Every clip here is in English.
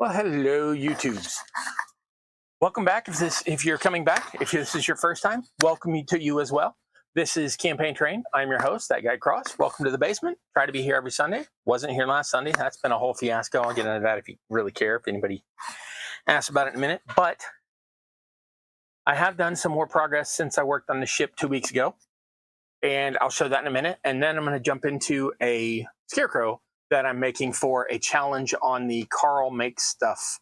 Well, hello, YouTubes. Welcome back. If you're coming back, if this is your first time, welcome to you as well. This is Campaign Train. I'm your host, that guy Cross. Welcome to the basement. Try to be here every Sunday. Wasn't here last Sunday. That's been a whole fiasco. I'll get into that if you really care, if anybody asks about it in a minute. But I have done some more progress since I worked on the ship 2 weeks ago, and I'll show that in a minute. And then I'm going to jump into a Scarecrow that I'm making for a challenge on the Carl Makes Stuff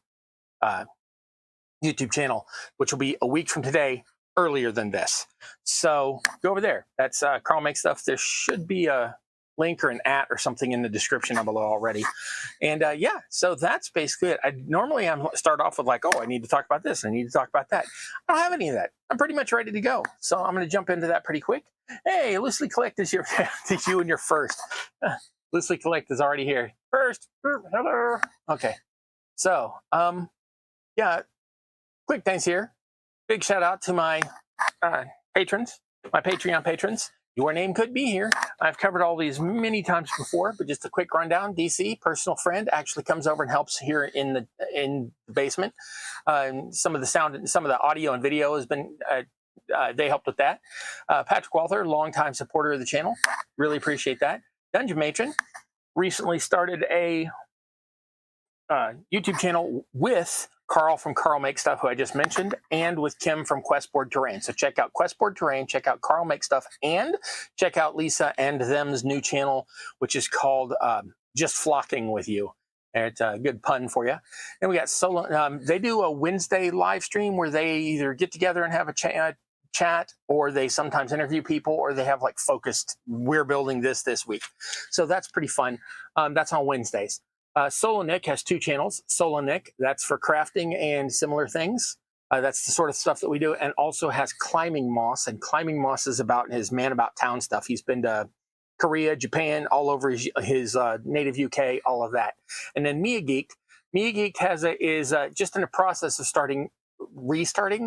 YouTube channel, which will be a week from today, earlier than this. So go over there. That's Carl Makes Stuff. There should be a link or an @ or something in the description down below already. And yeah, so that's basically it. Normally I'm start off with like, oh, I need to talk about this. I need to talk about that. I don't have any of that. I'm pretty much ready to go. So I'm going to jump into that pretty quick. Hey, Loosely Collect is you and your first. Loosely Collect is already here. First, hello. Okay. So, yeah, quick thanks here. Big shout out to my patrons, my Patreon patrons. Your name could be here. I've covered all these many times before, but just a quick rundown. DC, personal friend, actually comes over and helps here in the basement. Some of the sound and some of the audio and video has been, they helped with that. Patrick Walther, longtime supporter of the channel. Really appreciate that. Dungeon Matron recently started a YouTube channel with Carl from Carl Makes Stuff, who I just mentioned, and with Kim from Questboard Terrain. So check out Questboard Terrain, check out Carl Makes Stuff, and check out Lisa and them's new channel, which is called Just Flocking With You. And it's a good pun for you. And we got solo. They do a Wednesday live stream where they either get together and have a chat, or they sometimes interview people, or they have like focused, we're building this week. So that's pretty fun. That's on Wednesdays. Solo Nick has 2 channels. Solo Nick, that's for crafting and similar things. That's the sort of stuff that we do, and also has Climbing Moss, and Climbing Moss is about his Man About Town stuff. He's been to Korea, Japan, all over his native UK, all of that. And then Mia Geek is just in the process of restarting.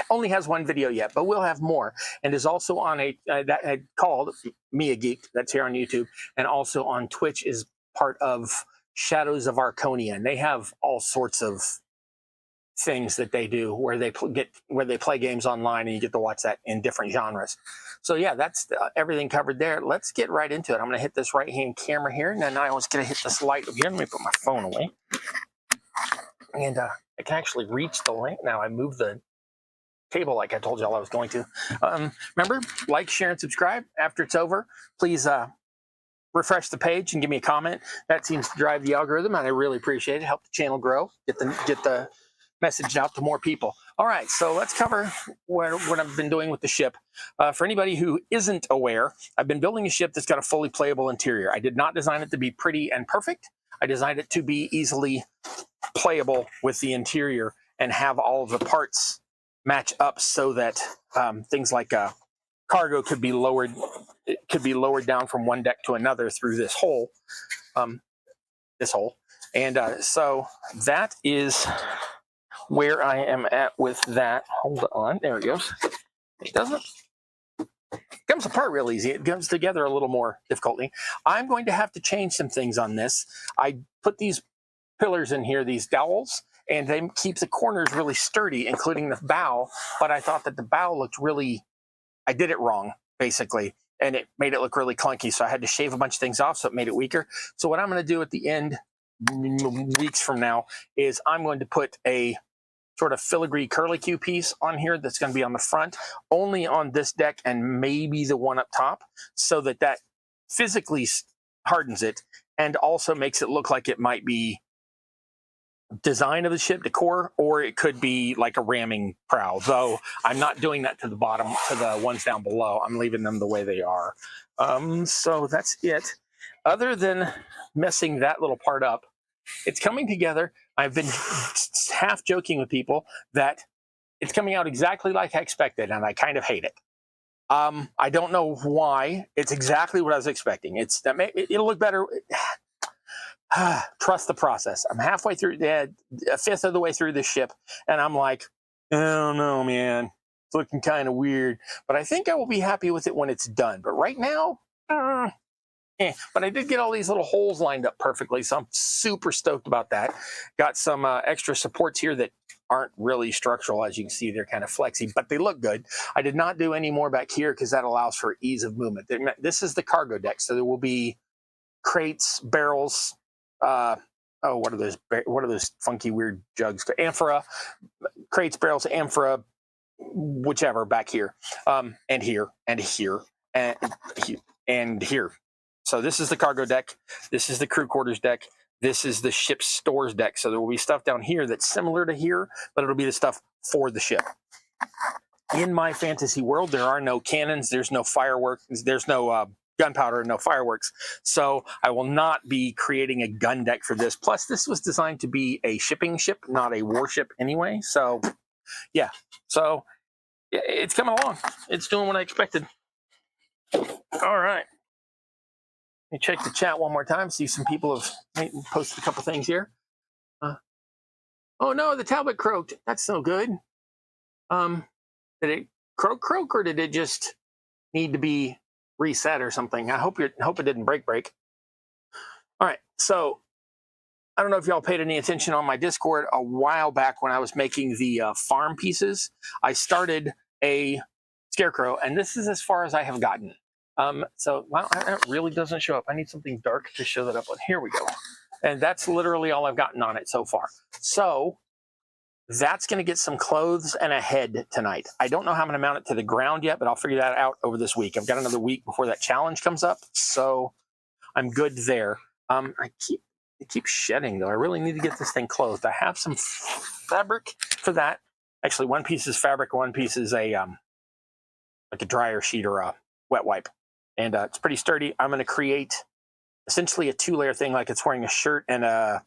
Only has 1 video yet, but we'll have more, and is also on a that called Mia Geek, that's here on YouTube, and also on Twitch, is part of Shadows of Arconia. And they have all sorts of things that they do where they play games online, and you get to watch that in different genres. So yeah, that's everything covered there. Let's get right into it. I'm going to hit this right-hand camera here, and then I was going to hit this light over here. Let me put my phone away, and I can actually reach the link now. I moved the table like I told y'all I was going to. Remember, like, share, and subscribe. After it's over, please refresh the page and give me a comment. That seems to drive the algorithm, and I really appreciate it. Help the channel grow, get the message out to more people. All right, so let's cover what I've been doing with the ship. For anybody who isn't aware, I've been building a ship that's got a fully playable interior. I did not design it to be pretty and perfect. I designed it to be easily playable with the interior and have all of the parts match up so that things like cargo could be lowered. It could be lowered down from one deck to another through this hole. And so that is where I am at with that. Hold on, there it goes. It doesn't. It comes apart real easy. It comes together a little more difficultly. I'm going to have to change some things on this. I put these pillars in here, these dowels, and they keep the corners really sturdy, including the bow. But I thought that the bow looked really, I did it wrong, basically, and it made it look really clunky. So I had to shave a bunch of things off, so it made it weaker. So what I'm going to do at the end, weeks from now, is I'm going to put a sort of filigree curlicue piece on here that's going to be on the front, only on this deck and maybe the one up top, so that physically hardens it and also makes it look like it might be design of the ship decor, or it could be like a ramming prow, though I'm not doing that to the bottom, to the ones down below. I'm leaving them the way they are. So that's it. Other than messing that little part up, it's coming together. I've been half joking with people that it's coming out exactly like I expected, and I kind of hate it. I don't know why. It's exactly what I was expecting. It'll look better. Trust the process. I'm halfway through, a fifth of the way through this ship, and I'm like, I don't know, man. It's looking kind of weird, but I think I will be happy with it when it's done. But right now, But I did get all these little holes lined up perfectly, so I'm super stoked about that. Got some extra supports here that aren't really structural. As you can see, they're kind of flexy, but they look good. I did not do any more back here because that allows for ease of movement. This is the cargo deck, so there will be crates, barrels, oh, what are those funky weird jugs? Amphora, crates, barrels, amphora, whichever back here, and here, and here, and here. So this is the cargo deck. This is the crew quarters deck. This is the ship's stores deck. So there will be stuff down here that's similar to here, but it'll be the stuff for the ship. In my fantasy world, there are no cannons. There's no fireworks. There's no gunpowder and no fireworks. So I will not be creating a gun deck for this. Plus, this was designed to be a shipping ship, not a warship anyway. So, yeah. So it's coming along. It's doing what I expected. All right. Let me check the chat one more time, see if some people have posted a couple things here. Oh no, the Talbot croaked. That's no good. Did it croak, or did it just need to be reset or something? I hope it didn't break. All right, so I don't know if y'all paid any attention on my Discord a while back when I was making the farm pieces. I started a Scarecrow, and this is as far as I have gotten. So, wow, that really doesn't show up. I need something dark to show that up on. Here we go. And that's literally all I've gotten on it so far. So that's going to get some clothes and a head tonight. I don't know how I'm going to mount it to the ground yet, but I'll figure that out over this week. I've got another week before that challenge comes up, so I'm good there. It keeps shedding, though. I really need to get this thing clothed. I have some fabric for that. Actually, one piece is fabric, one piece is a like a dryer sheet or a wet wipe. And it's pretty sturdy. I'm going to create essentially a 2-layer thing, like it's wearing a shirt and a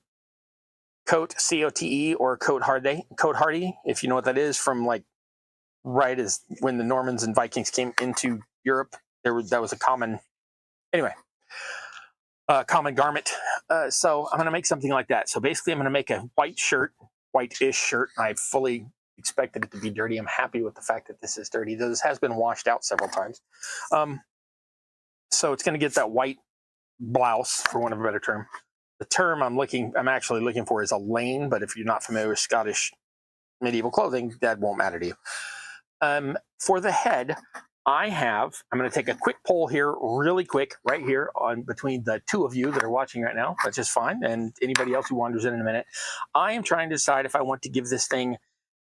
coat, C-O-T-E, or coat hardy, if you know what that is, from like right as when the Normans and Vikings came into Europe. That was a common, anyway, common garment. So I'm going to make something like that. So basically, I'm going to make a white shirt, white-ish shirt. I fully expected it to be dirty. I'm happy with the fact that this is dirty, though this has been washed out several times. So it's going to get that white blouse, for want of a better term. The term I'm actually looking for is a lane, but if you're not familiar with Scottish medieval clothing, that won't matter to you. For the head, I'm going to take a quick poll here, really quick, right here on between the two of you that are watching right now. That's just fine, and anybody else who wanders in a minute. I am trying to decide if I want to give this thing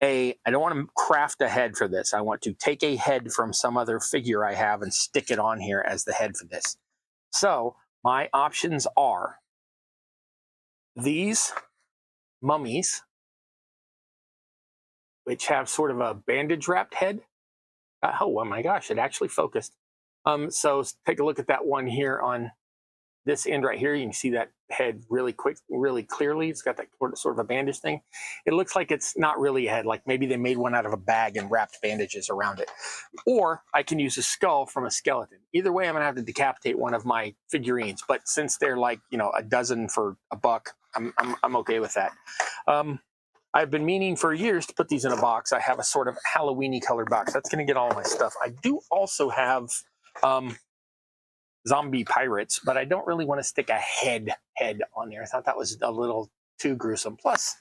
I don't want to craft a head for this. I want to take a head from some other figure I have and stick it on here as the head for this. So my options are these mummies, which have sort of a bandage wrapped head. Oh my gosh, it actually focused. So take a look at that one here on this end right here. You can see that head really clearly. It's got that sort of a bandage thing. It looks like it's not really a head, like maybe they made one out of a bag and wrapped bandages around it. Or I can use a skull from a skeleton. Either way, I'm gonna have to decapitate one of my figurines, but since they're like, a dozen for $1, I'm okay with that. I've been meaning for years to put these in a box. I have a sort of Halloween-y colored box. That's gonna get all my stuff. I do also have zombie pirates, but I don't really want to stick a head on there. I thought that was a little too gruesome. Plus,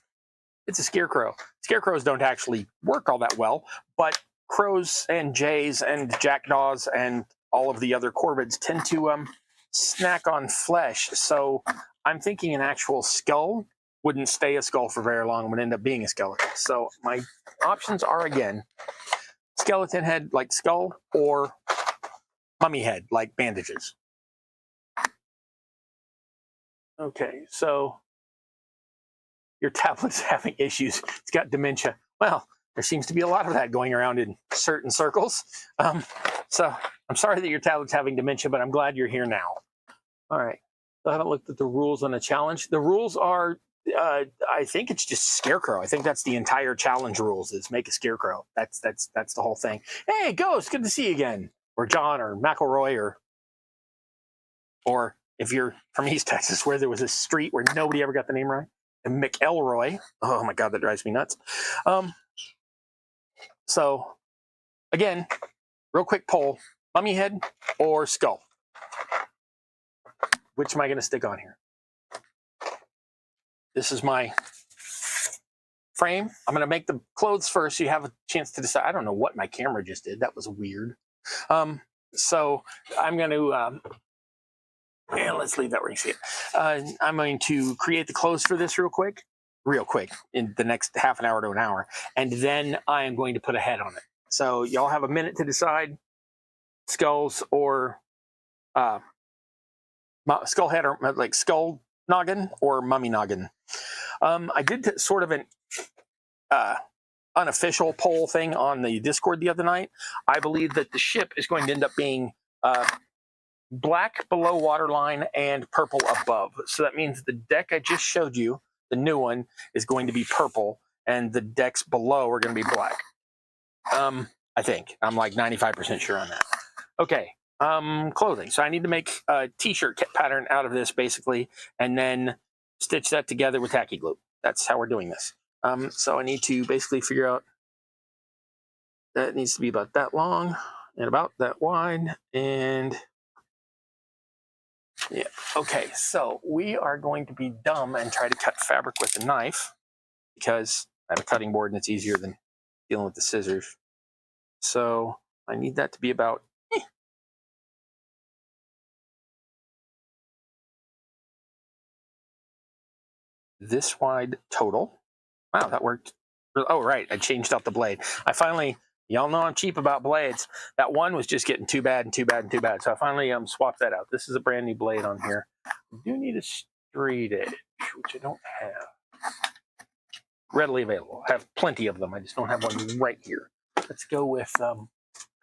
it's a scarecrow. Scarecrows don't actually work all that well, but crows and jays and jackdaws and all of the other corvids tend to snack on flesh. So I'm thinking an actual skull wouldn't stay a skull for very long, would end up being a skeleton. So my options are, again, skeleton head like skull, or mummy head like bandages. Okay, so your tablet's having issues. It's got dementia. Well, there seems to be a lot of that going around in certain circles. So I'm sorry that your tablet's having dementia, but I'm glad you're here now. All right. So I haven't looked at the rules on the challenge. The rules are, I think it's just Scarecrow. I think that's the entire challenge rules, is make a Scarecrow. That's the whole thing. Hey, Ghost, good to see you again. Or John, or McElroy, or if you're from East Texas, where there was a street where nobody ever got the name right, and McElroy. Oh my God, that drives me nuts. So again, real quick poll: mummy head or skull? which am I going to stick on here? This is my frame. I'm going to make the clothes first so you have a chance to decide. I don't know what my camera just did. That was weird. So I'm going to, yeah, let's leave that where you see it. I'm going to create the clothes for this real quick in the next half an hour to an hour. And then I am going to put a head on it. So y'all have a minute to decide skulls or skull head, or like skull noggin or mummy noggin. I did sort of an unofficial poll thing on the Discord the other night. I believe that the ship is going to end up being black below waterline and purple above. So that means the deck I just showed you, the new one, is going to be purple, and the decks below are going to be black. I think. I'm like 95% sure on that. Okay. Clothing. So I need to make a t-shirt pattern out of this, basically, and then stitch that together with tacky glue. That's how we're doing this. So I need to basically figure out that it needs to be about that long and about that wide, and yeah. Okay, so we are going to be dumb and try to cut fabric with a knife because I have a cutting board and it's easier than dealing with the scissors. So I need that to be about this wide total. Wow, that worked. Oh, right, I changed out the blade. I finally, y'all know I'm cheap about blades. That one was just getting too bad and too bad and too bad. So I finally swapped that out. This is a brand new blade on here. I do need a straight edge, which I don't have readily available. I have plenty of them. I just don't have one right here. Let's go with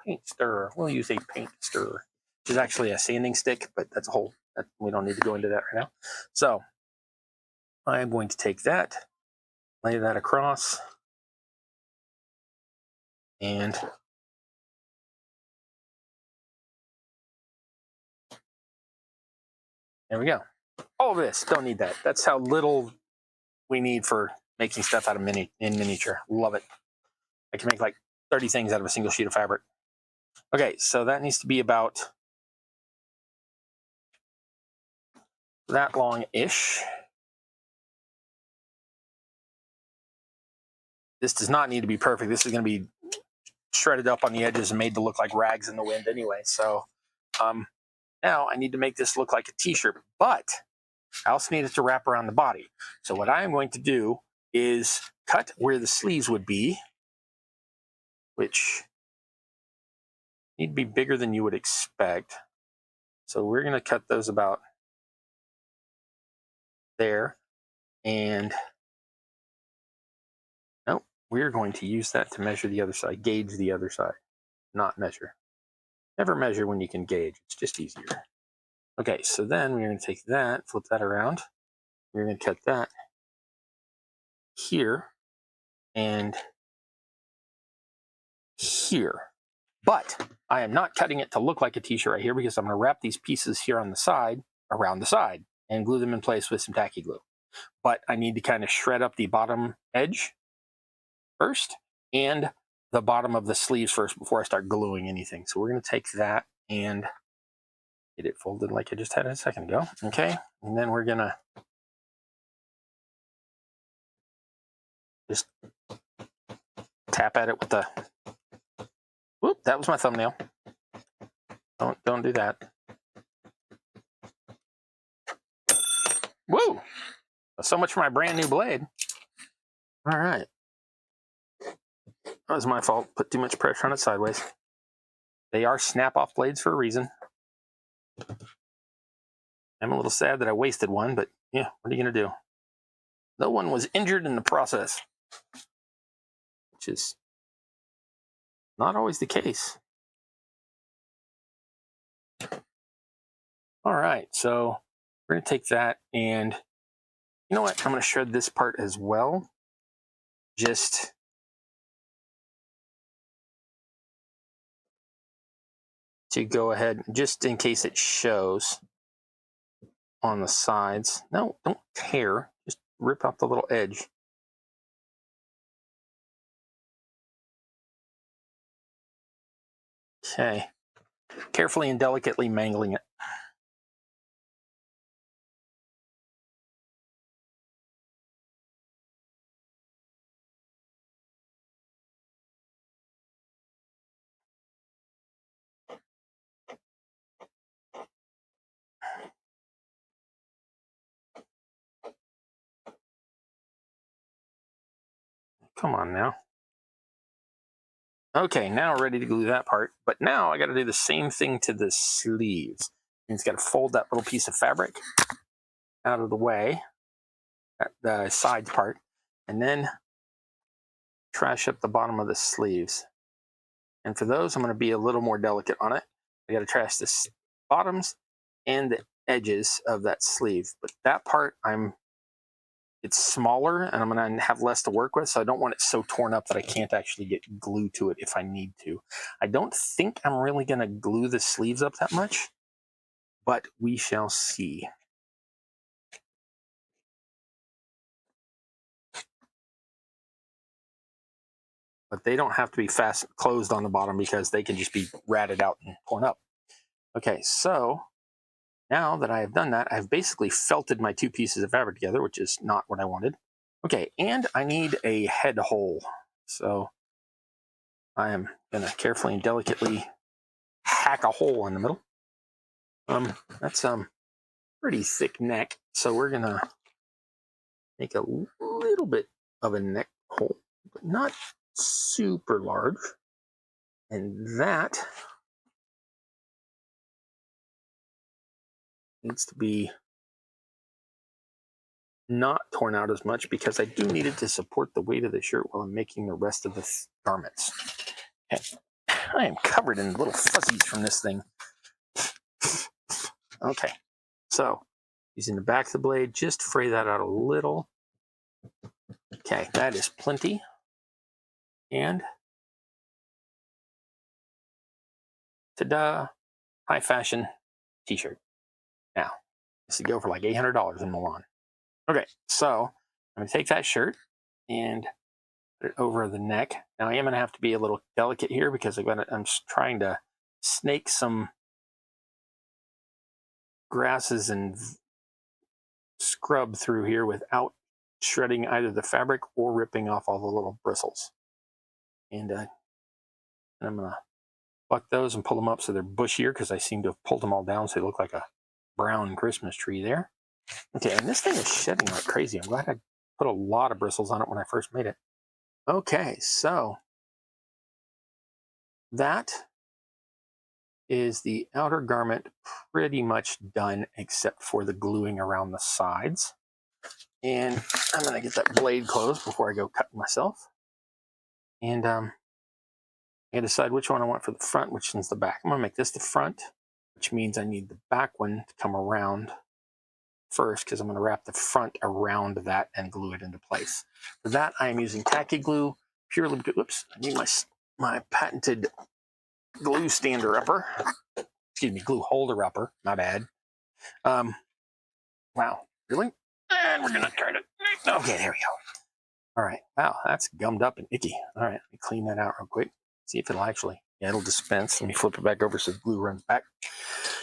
paint stirrer. We'll use a paint stirrer, which is actually a sanding stick, but that's a whole, we don't need to go into that right now. So I am going to take that, lay that across, and there we go. All of this, don't need that. That's how little we need for making stuff out of miniature. Love it. I can make like 30 things out of a single sheet of fabric. Okay, so that needs to be about that long-ish. This does not need to be perfect. This is going to be shredded up on the edges and made to look like rags in the wind anyway. So now I need to make this look like a t-shirt, but I also need it to wrap around the body. So what I am going to do is cut where the sleeves would be, which need to be bigger than you would expect. So we're going to cut those about there. And nope, we're going to use that to measure the other side, gauge the other side, not measure. Never measure when you can gauge. It's just easier. Okay, so then we're going to take that, flip that around. We're going to cut that here and here. But I am not cutting it to look like a t-shirt right here because I'm going to wrap these pieces here on the side, around the side, and glue them in place with some tacky glue. But I need to kind of shred up the bottom edge first and the bottom of the sleeves first before I start gluing anything. So we're going to take that and get it folded like I just had a second ago. Okay, and then we're going to just tap at it with the, whoop, that was my thumbnail. Don't do that. Woo! So much for my brand new blade. All right. That was my fault. Put too much pressure on it sideways. They are snap-off blades for a reason. I'm a little sad that I wasted one, but yeah, what are you going to do? No one was injured in the process, which is not always the case. All right, so we're going to take that and, you know what? I'm going to shred this part as well. Just to go ahead, just in case it shows on the sides. No, don't tear. Just rip out the little edge. Okay. Carefully and delicately mangling it. Come on now. Okay, now we're ready to glue that part. But now I got to do the same thing to the sleeves. And it's got to fold that little piece of fabric out of the way, the side part, and then trash up the bottom of the sleeves. And for those, I'm going to be a little more delicate on it. I got to trash the bottoms and the edges of that sleeve. But that part, it's smaller and I'm going to have less to work with, so I don't want it so torn up that I can't actually get glue to it if I need to. I don't think I'm really going to glue the sleeves up that much, but we shall see. But they don't have to be fast closed on the bottom because they can just be ratted out and torn up. Okay, so now that I have done that, I've basically felted my two pieces of fabric together, which is not what I wanted. Okay, and I need a head hole. So I am going to carefully and delicately hack a hole in the middle. That's pretty thick neck, so we're going to make a little bit of a neck hole, but not super large. And that needs to be not torn out as much because I do need it to support the weight of the shirt while I'm making the rest of the garments. Okay. I am covered in little fuzzies from this thing. Okay, so using the back of the blade, just fray that out a little. Okay, that is plenty. And ta-da, high fashion t-shirt. Now, this would go for like $800 in Milan. Okay, so I'm gonna take that shirt and put it over the neck. Now I am gonna have to be a little delicate here because I'm trying to snake some grasses and scrub through here without shredding either the fabric or ripping off all the little bristles. And I'm gonna pluck those and pull them up so they're bushier because I seem to have pulled them all down so they look like a brown Christmas tree there. Okay, and this thing is shedding like crazy. I'm glad I put a lot of bristles on it when I first made it. Okay, so that is the outer garment pretty much done except for the gluing around the sides. And I'm gonna get that blade closed before I go cut myself. And I gotta decide which one I want for the front, which one's the back. I'm gonna make this the front, which means I need the back one to come around first because I'm going to wrap the front around that and glue it into place. For that, I am using tacky glue, purely, whoops, I need my patented glue stander upper. Excuse me, glue holder upper, my bad. Wow, really? And we're going to try to, okay, there we go. All right, wow, that's gummed up and icky. All right, let me clean that out real quick. See if it'll actually, yeah, it'll dispense. Let me flip it back over so the glue runs back.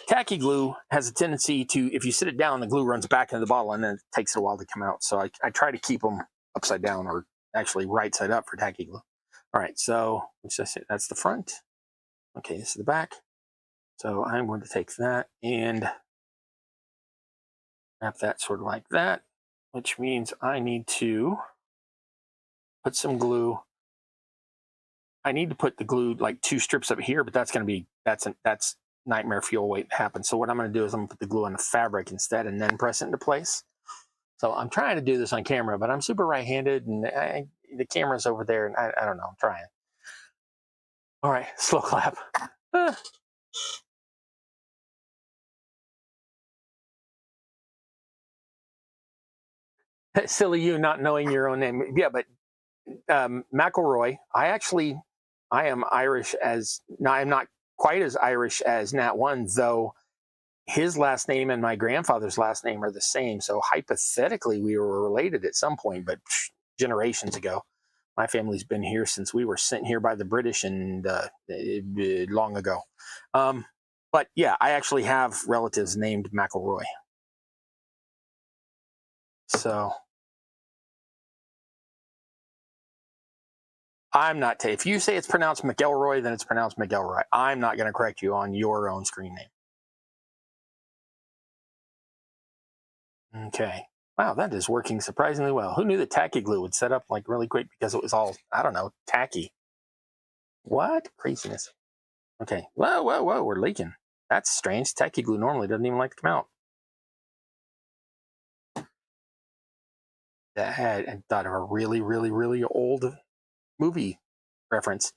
Tacky glue has a tendency to, if you sit it down, the glue runs back into the bottle and then it takes a while to come out. So I try to keep them upside down or actually right side up for tacky glue. All right, so that's the front. Okay, this is the back. So I'm going to take that and wrap that sort of like that, which means I need to put some glue. I need to put the glue like 2 strips up here, but that's going to be, that's nightmare fuel waiting to happen. So what I'm going to do is I'm going to put the glue on the fabric instead and then press it into place. So I'm trying to do this on camera, but I'm super right-handed and the camera's over there and I don't know, I'm trying. All right, slow clap. Silly you not knowing your own name. Yeah, but McElroy, I am Irish as, no, I'm not quite as Irish as Nat One, though his last name and my grandfather's last name are the same. So hypothetically, we were related at some point, but generations ago. My family's been here since we were sent here by the British and long ago. But yeah, I actually have relatives named McElroy. So I'm not, if you say it's pronounced McElroy, then it's pronounced McElroy. I'm not going to correct you on your own screen name. Okay, Wow, that is working surprisingly well. Who knew that tacky glue would set up like really quick because it was all, I don't know, tacky. What? Craziness. Okay. Whoa, whoa, whoa, we're leaking. That's strange. Tacky glue normally doesn't even like to come out. I thought of a really, really, really old movie reference.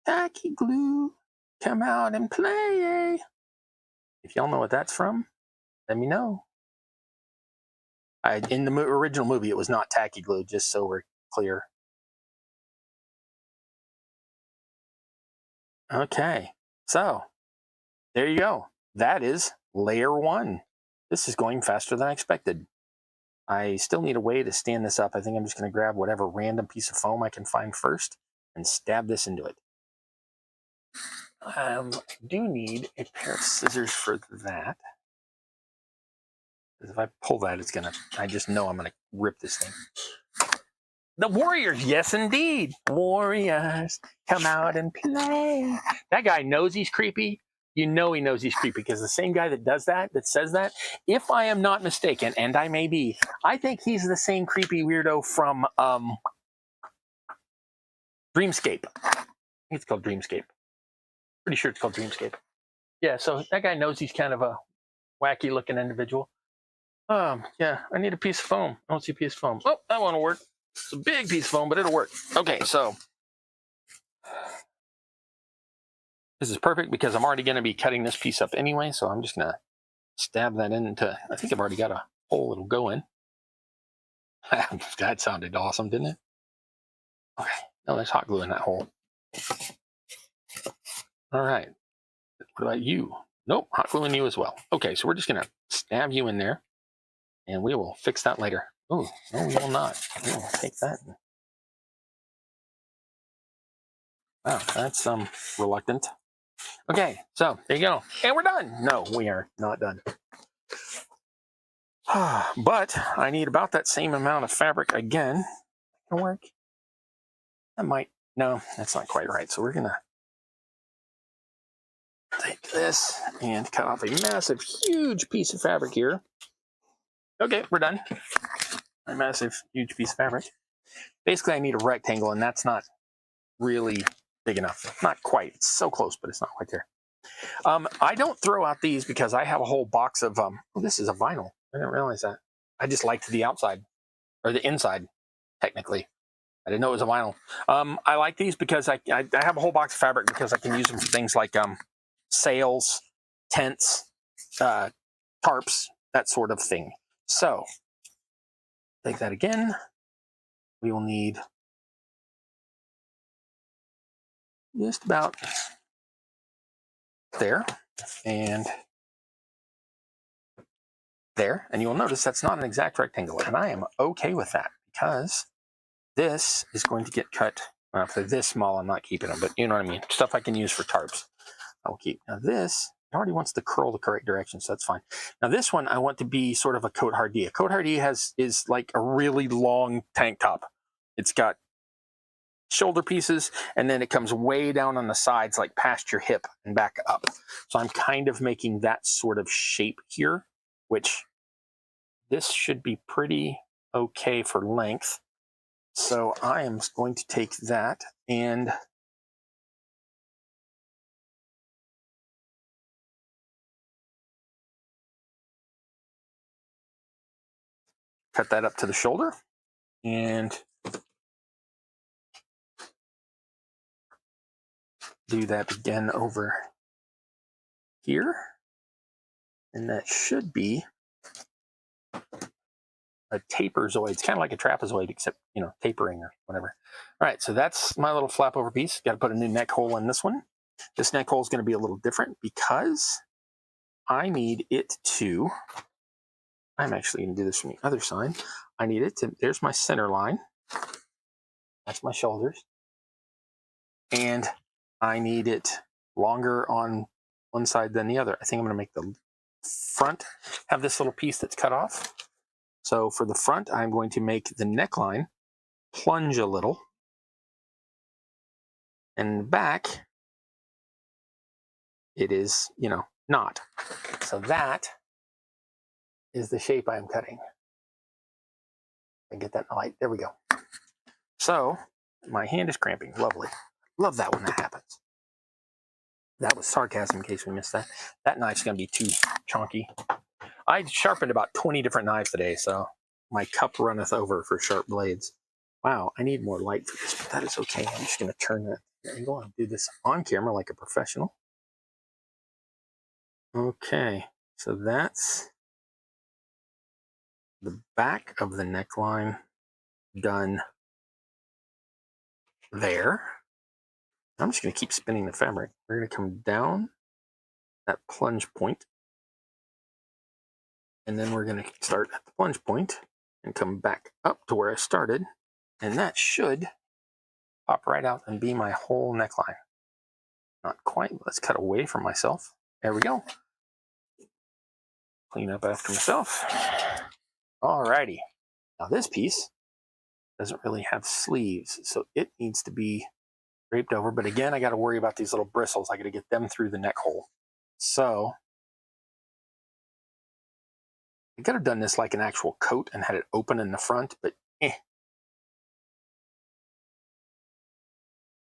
Tacky glue, come out and play. If y'all know what that's from, let me know. In the original movie, it was not tacky glue, just so we're clear. Okay, so there you go. That is layer 1. This is going faster than I expected. I still need a way to stand this up. I think I'm just going to grab whatever random piece of foam I can find first and stab this into it. I do need a pair of scissors for that. Because if I pull that, it's going to, I just know I'm going to rip this thing. The Warriors, yes indeed. Warriors, come out and play. That guy knows he's creepy. You know he knows he's creepy because the same guy that does that, that says that, if I am not mistaken, and I may be, I think he's the same creepy weirdo from Dreamscape. I think it's called Dreamscape. Pretty sure it's called Dreamscape. Yeah, so that guy knows he's kind of a wacky looking individual. Yeah, I need a piece of foam. I don't see a piece of foam. Oh, that won't work. It's a big piece of foam, but it'll work. Okay, so this is perfect because I'm already going to be cutting this piece up anyway, so I'm just going to stab that into, I think I've already got a hole it'll go in. That sounded awesome, didn't it? Okay, no, there's hot glue in that hole. All right, what about you? Nope, hot glue in you as well. Okay, so we're just going to stab you in there, and we will fix that later. Oh, no, we will not. We will take that. Wow, that's reluctant. Okay, so there you go. And we're done. No, we are not done. But I need about that same amount of fabric again. Can work. That might, no, that's not quite right. So we're going to take this and cut off a massive, huge piece of fabric here. Okay, we're done. A massive, huge piece of fabric. Basically, I need a rectangle, and that's not really big enough. Not quite. It's so close, but it's not quite there. I don't throw out these because I have a whole box of, oh, this is a vinyl. I didn't realize that. I just liked the outside, or the inside, technically. I didn't know it was a vinyl. I like these because I have a whole box of fabric because I can use them for things like sails, tents, tarps, that sort of thing. So, take that again. We will need just about there and there. And you'll notice that's not an exact rectangle. And I am okay with that because this is going to get cut. Well, if they're this small, I'm not keeping them, but you know what I mean. Stuff I can use for tarps, I will keep. Now this, it already wants to curl the correct direction, so that's fine. Now this one, I want to be sort of a Cote Hardie. A Cote Hardie is like a really long tank top. It's got shoulder pieces, and then it comes way down on the sides, like past your hip and back up. So I'm kind of making that sort of shape here, which this should be pretty okay for length. So I am going to take that and cut that up to the shoulder and do that again over here. And that should be a taperzoid. It's kind of like a trapezoid, except, you know, tapering or whatever. All right, so that's my little flap over piece. Got to put a new neck hole in this one. This neck hole is going to be a little different because I need it to, I'm actually going to do this from the other side. I need it to, there's my center line. That's my shoulders. And I need it longer on one side than the other. I think I'm going to make the front have this little piece that's cut off. So for the front, I'm going to make the neckline plunge a little. And the back, it is, you know, not. So that is the shape I'm cutting. And get that in the light. There we go. So my hand is cramping. Lovely. Love that when that happens. That was sarcasm in case we missed that. That knife's going to be too chunky. I sharpened about 20 different knives today, so my cup runneth over for sharp blades. Wow, I need more light for this, but that is okay. I'm just going to turn that angle and do this on camera like a professional. Okay, so that's the back of the neckline done there. I'm just going to keep spinning the fabric. We're going to come down that plunge point, and then we're going to start at the plunge point and come back up to where I started, and that should pop right out and be my whole neckline. Not quite. Let's cut away from myself. There we go. Clean up after myself. Alrighty. Now this piece doesn't really have sleeves, so it needs to be draped over. But again, I got to worry about these little bristles. I got to get them through the neck hole. So I could have done this like an actual coat and had it open in the front, but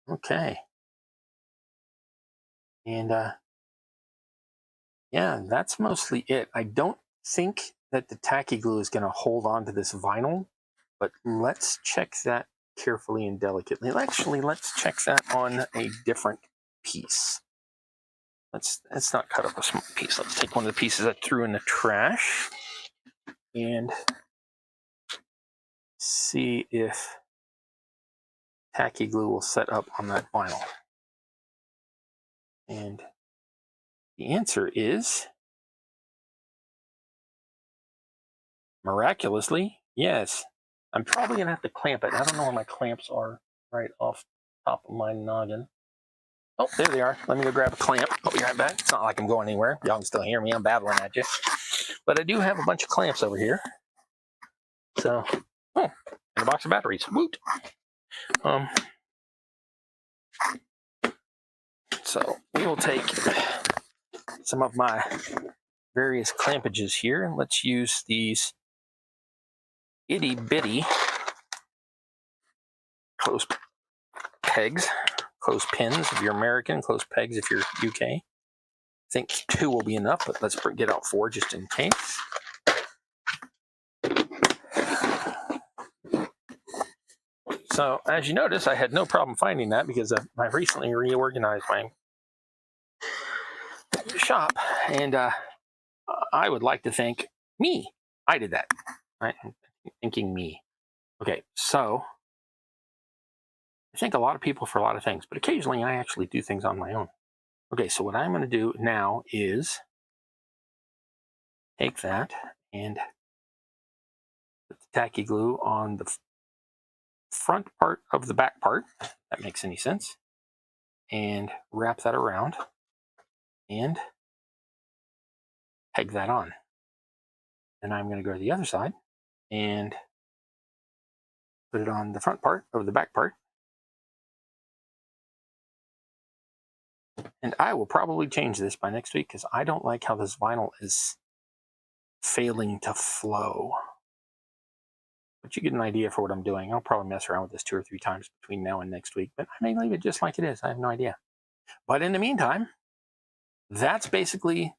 Okay. And yeah, that's mostly it. I don't think that the tacky glue is going to hold on to this vinyl, but let's check that carefully and delicately. Actually, let's check that on a different piece. Let's not cut up a small piece. Let's take one of the pieces I threw in the trash and see if tacky glue will set up on that vinyl. And the answer is miraculously, yes. I'm probably going to have to clamp it. I don't know where my clamps are right off the top of my noggin. Oh, there they are. Let me go grab a clamp. I'll be right back. It's not like I'm going anywhere. Y'all can still hear me. I'm babbling at you. But I do have a bunch of clamps over here. So, and a box of batteries. Woot! So we will take some of my various clampages here. Let's use these itty bitty close pegs, close pins if you're American, close pegs if you're UK. I think 2 will be enough, but let's get out 4 just in case. So as you notice, I had no problem finding that because I recently reorganized my shop, and I would like to thank me. I did that. Right? I'm thanking me. Okay, so I thank a lot of people for a lot of things, but occasionally I actually do things on my own. Okay, so what I'm going to do now is take that and put the tacky glue on the front part of the back part. If that makes any sense. And wrap that around and peg that on. Then I'm going to go to the other side and put it on the front part of the back part. And I will probably change this by next week because I don't like how this vinyl is failing to flow. But you get an idea for what I'm doing. I'll probably mess around with this 2 or 3 times between now and next week, but I may leave it just like it is. I have no idea. But in the meantime, that's basically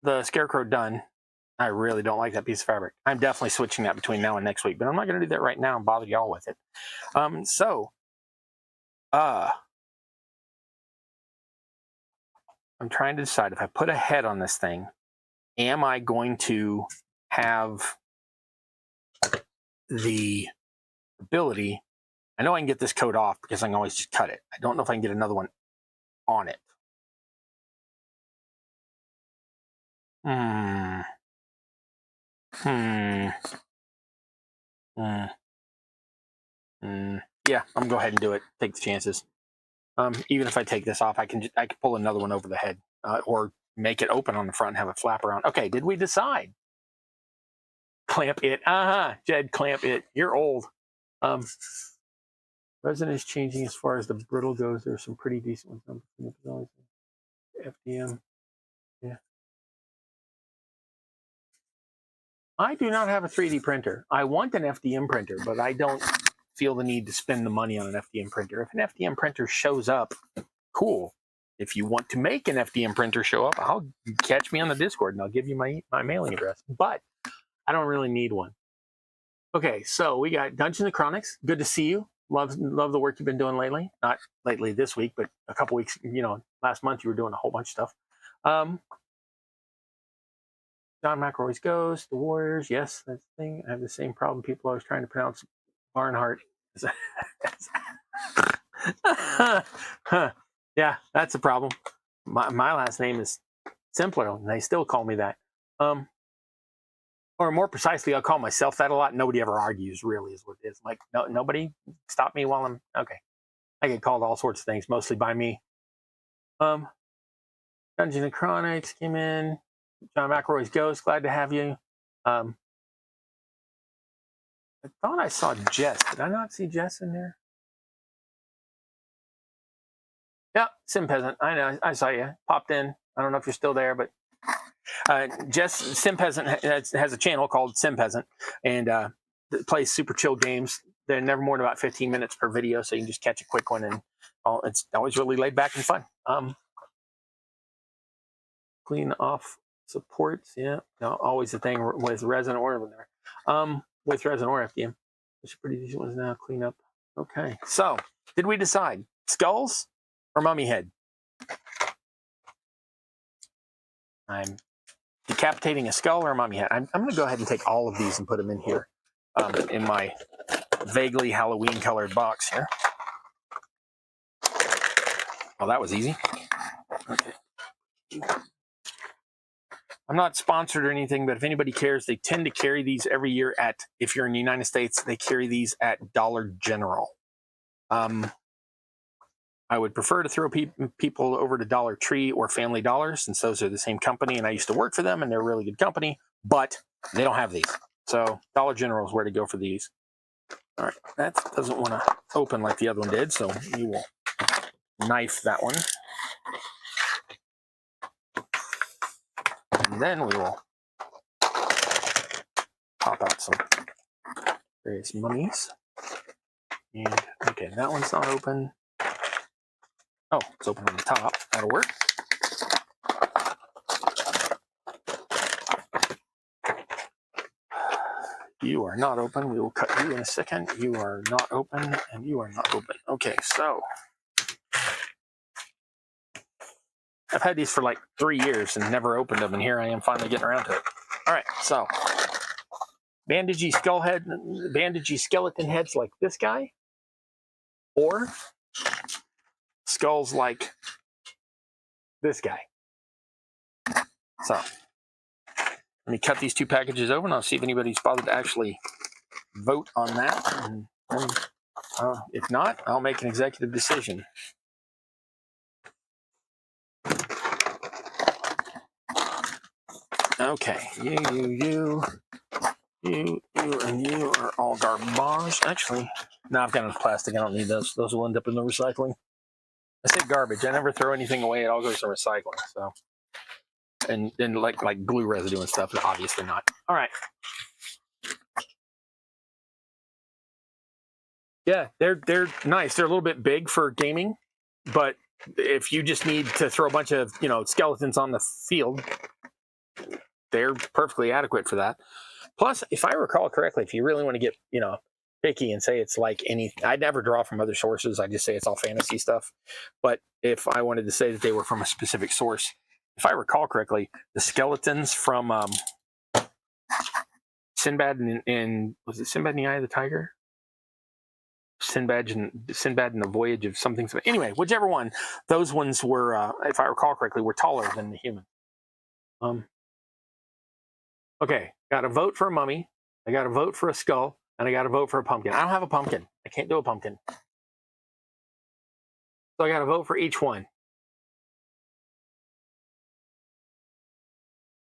the Scarecrow done. I really don't like that piece of fabric. I'm definitely switching that between now and next week, but I'm not going to do that right now and bother y'all with it. I'm trying to decide if I put a head on this thing, am I going to have the ability? I know I can get this coat off because I can always just cut it. I don't know if I can get another one on it. Yeah, I'm gonna go ahead and do it. Take the chances. Even if I take this off, I can pull another one over the head, or make it open on the front and have it flap around. Okay, did we decide? Clamp it. Jed, clamp it. You're old. Resin is changing as far as the brittle goes. There's some pretty decent ones. FDM. Yeah. I do not have a 3D printer. I want an FDM printer, but I don't feel the need to spend the money on an FDM printer. If an FDM printer shows up, cool. If you want to make an FDM printer show up, I'll catch me on the Discord and I'll give you my mailing address. But I don't really need one. Okay, so we got Dungeons and Chronics. Good to see you. Love the work you've been doing lately. Not lately this week, but a couple weeks, last month you were doing a whole bunch of stuff. John McElroy's Ghost, The Warriors. Yes, that's the thing. I have the same problem. People always trying to pronounce Barnhart. Yeah, that's a problem. My last name is simpler, and they still call me that. Or more precisely, I'll call myself that a lot. Nobody ever argues, really, is what it is. Like, nobody stop me while I'm okay. I get called all sorts of things, mostly by me. Dungeons and Chronics came in. John McElroy's Ghost, glad to have you. I thought I saw Jess. Did I not see Jess in there? Yeah, Sim Peasant. I know. I saw you. Popped in. I don't know if you're still there, but Jess, Sim Peasant has a channel called Sim Peasant, and plays super chill games. They're never more than about 15 minutes per video, so you can just catch a quick one, and it's always really laid back and fun. Clean off supports, yeah. No, always the thing with resin or there. With resin or FDM. There's pretty decent ones now. Clean up. Okay. So, did we decide skulls or mummy head? I'm decapitating a skull or a mummy head. I'm going to go ahead and take all of these and put them in here, in my vaguely Halloween colored box here. Well, that was easy. Okay. I'm not sponsored or anything, but if anybody cares, they tend to carry these every year at, if you're in the United States, they carry these at Dollar General. I would prefer to throw people over to Dollar Tree or Family Dollar, since those are the same company, and I used to work for them, and they're a really good company, but they don't have these. So Dollar General is where to go for these. All right, that doesn't want to open like the other one did, so you will knife that one. And then we will pop out some various mummies. And, okay, that one's not open. Oh, it's open on the top. That'll work. You are not open. We will cut you in a second. You are not open, and you are not open. Okay, so I've had these for like 3 years and never opened them, and here I am finally getting around to it. All right, so bandagey skeleton heads like this guy, or skulls like this guy. So let me cut these two packages over, and I'll see if anybody's bothered to actually vote on that. And if not, I'll make an executive decision. Okay, you, and you are all garbage. Actually, no, I've got enough plastic. I don't need those. Those will end up in the recycling. I say garbage. I never throw anything away. It all goes to recycling. So, and then like glue residue and stuff. Obviously not. All right. Yeah, they're nice. They're a little bit big for gaming, but if you just need to throw a bunch of skeletons on the field, they're perfectly adequate for that. Plus, if I recall correctly, if you really want to get picky and say it's like anything, I never draw from other sources. I just say it's all fantasy stuff. But if I wanted to say that they were from a specific source, if I recall correctly, the skeletons from Sinbad and was it Sinbad and the Eye of the Tiger? Sinbad and the Voyage of something. Anyway, whichever one, those ones were, if I recall correctly, were taller than the human. Okay, got a vote for a mummy. I got a vote for a skull, and I got a vote for a pumpkin. I don't have a pumpkin. I can't do a pumpkin. So I got to vote for each one.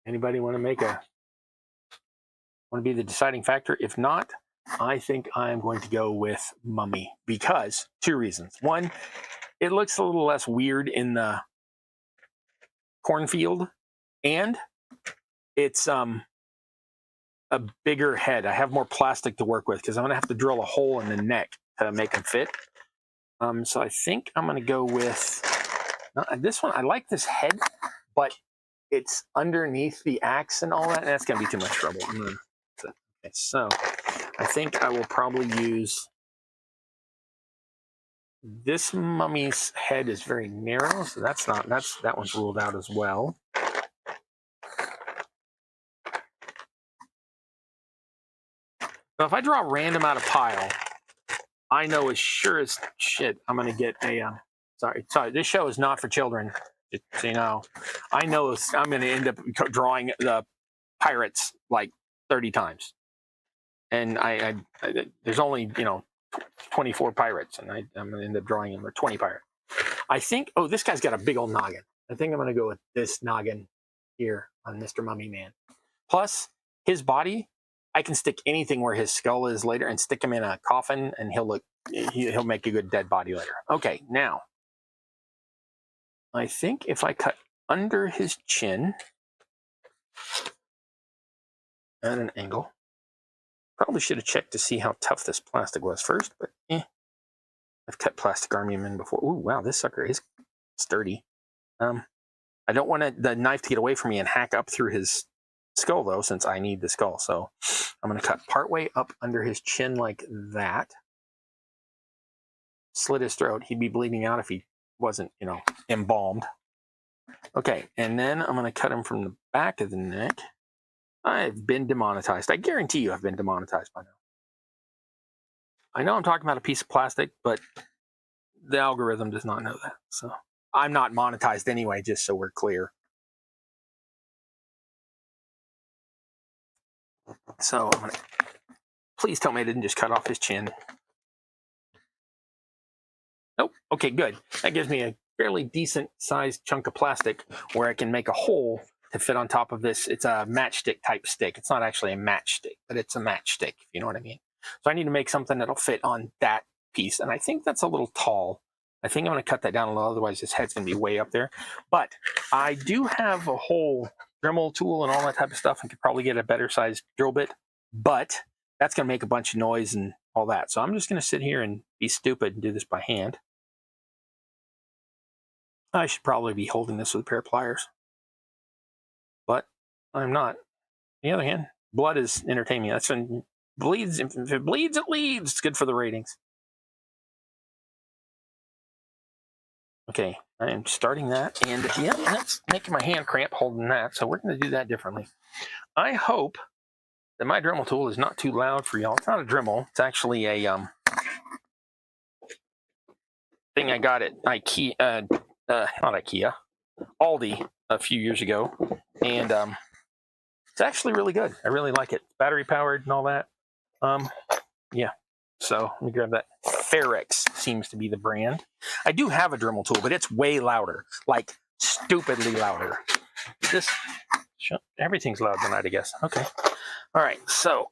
Anybody want to be the deciding factor? If not, I think I'm going to go with mummy because 2 reasons. One, it looks a little less weird in the cornfield, and it's a bigger head. I have more plastic to work with because I'm going to have to drill a hole in the neck to make them fit. So I think I'm going to go with this one. I like this head, but it's underneath the axe and all that, and that's going to be too much trouble. Okay, so I think I will probably use this mummy's head is very narrow, so that one's ruled out as well. Now, if I draw random out of pile, I know as sure as shit I'm going to get a. Sorry, this show is not for children. Just so you know, I know I'm going to end up drawing the pirates like 30 times, and I there's only 24 pirates, and I'm going to end up drawing them, or 20 pirates. I think. Oh, this guy's got a big old noggin. I think I'm going to go with this noggin here on Mr. Mummy Man. Plus, his body, I can stick anything where his skull is later, and stick him in a coffin, and he'll make a good dead body later. Okay, now I think if I cut under his chin at an angle, probably should have checked to see how tough this plastic was first, but I've cut plastic army men before. Ooh, wow, this sucker is sturdy. I don't want the knife to get away from me and hack up through his skull, though, since I need the skull. So I'm going to cut partway up under his chin like that. Slit his throat. He'd be bleeding out if he wasn't, embalmed. Okay, and then I'm going to cut him from the back of the neck. I've been demonetized. I guarantee you I've been demonetized by now. I know I'm talking about a piece of plastic, but the algorithm does not know that. So I'm not monetized anyway, just so we're clear. So I'm going to, please tell me I didn't just cut off his chin. Nope. Okay, good. That gives me a fairly decent sized chunk of plastic where I can make a hole to fit on top of this. It's a matchstick type stick. It's not actually a matchstick, but it's a matchstick, if you know what I mean. So I need to make something that'll fit on that piece. And I think that's a little tall. I think I'm going to cut that down a little, otherwise his head's going to be way up there. But I do have a whole Dremel tool and all that type of stuff, and could probably get a better sized drill bit. But that's going to make a bunch of noise and all that. So I'm just going to sit here and be stupid and do this by hand. I should probably be holding this with a pair of pliers, but I'm not. On the other hand, blood is entertaining. That's when bleeds. If it bleeds, it leads. It's good for the ratings. Okay, I am starting that, and yeah, that's making my hand cramp holding that. So we're going to do that differently. I hope that my Dremel tool is not too loud for y'all. It's not a Dremel. It's actually a thing I got at IKEA. Not IKEA, Aldi a few years ago, and it's actually really good. I really like it. Battery powered and all that. Yeah. So let me grab that. Ferrex seems to be the brand. I do have a Dremel tool, but it's way louder, like stupidly louder. Everything's loud tonight, I guess. Okay. All right. So.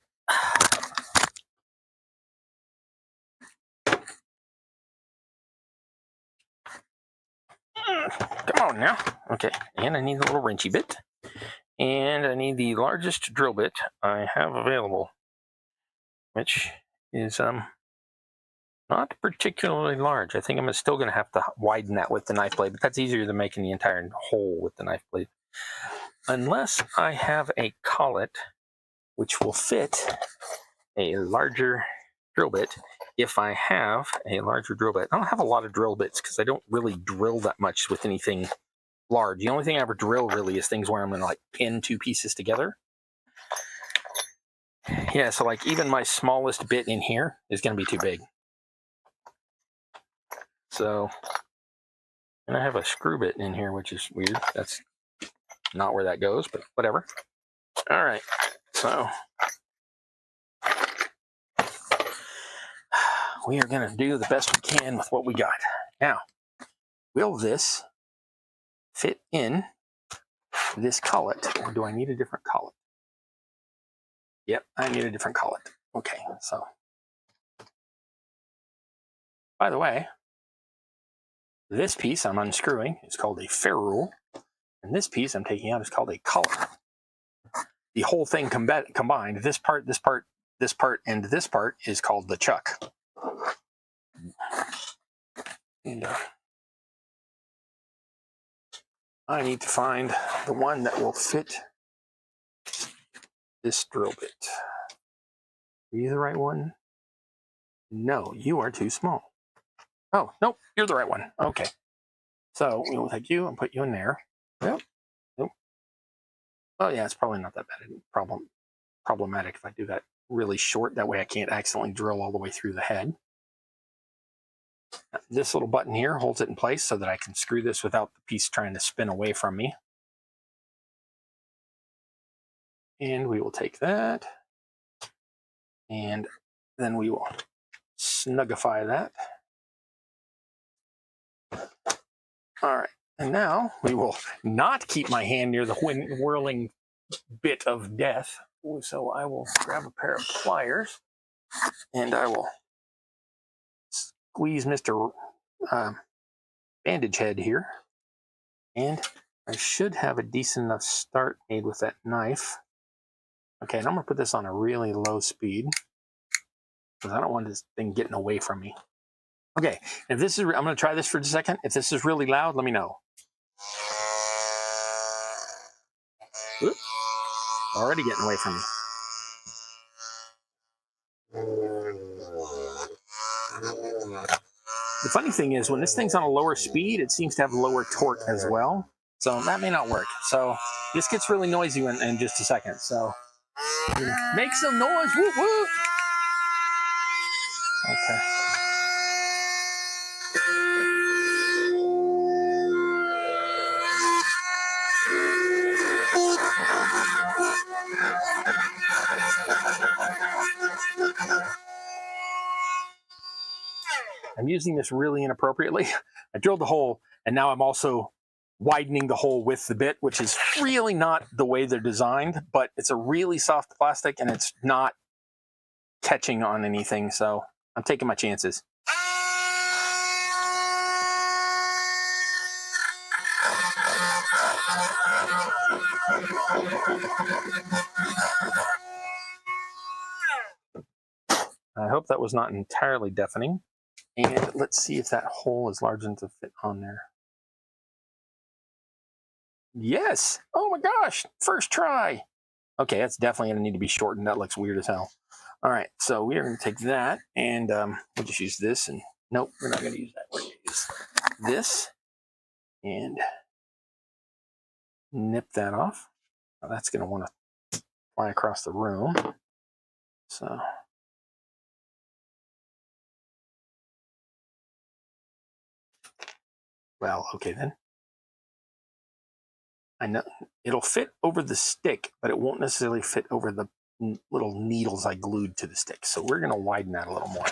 Come on now. Okay, and I need a little wrenchy bit. And I need the largest drill bit I have available, which is not particularly large. I think I'm still going to have to widen that with the knife blade, but that's easier than making the entire hole with the knife blade. Unless I have a collet, which will fit a larger drill bit. If I have a larger drill bit, I don't have a lot of drill bits because I don't really drill that much with anything large. The only thing I ever drill really is things where I'm going to like pin two pieces together. Yeah, so like even my smallest bit in here is going to be too big. So, and I have a screw bit in here, which is weird. That's not where that goes, but whatever. All right, so we are going to do the best we can with what we got. Now, will this fit in this collet, or do I need a different collet? Yep, I need a different collet. Okay, so. By the way, this piece I'm unscrewing is called a ferrule, and this piece I'm taking out is called a collet. the whole thing combined, this part, this part, this part, and this part is called the chuck. And I need to find the one that will fit this drill bit. Are you the right one? No, you are too small. Oh, nope, you're the right one. Okay. So we will take you and put you in there. Yep. Nope. Oh yeah, it's probably not that bad. Problematic if I do that really short. That way I can't accidentally drill all the way through the head. This little button here holds it in place so that I can screw this without the piece trying to spin away from me. And we will take that. And then we will snugify that. All right. And now we will not keep my hand near the whirling bit of death. So I will grab a pair of pliers and I will squeeze Mr. Bandage Head here. And I should have a decent enough start made with that knife. Okay, and I'm going to put this on a really low speed because I don't want this thing getting away from me. Okay, if this is, I'm going to try this for a second. If this is really loud, let me know. Oops, already getting away from me. The funny thing is, when this thing's on a lower speed, it seems to have lower torque as well. So that may not work. So this gets really noisy in just a second. So make some noise. Woo woo. Okay. I'm using this really inappropriately. I drilled the hole, and now I'm also widening the hole with the bit, which is really not the way they're designed, but it's a really soft plastic, and it's not catching on anything, so I'm taking my chances. I hope that was not entirely deafening. And let's see if that hole is large enough to fit on there. Yes! Oh my gosh! First try! Okay, that's definitely going to need to be shortened. That looks weird as hell. All right, so we are going to take that and we'll just use this. And nope, we're not going to use that. We're going to use this and nip that off. Now that's going to want to fly across the room. So. Well, okay then. I know it'll fit over the stick, but it won't necessarily fit over the little needles I glued to the stick. So we're going to widen that a little more.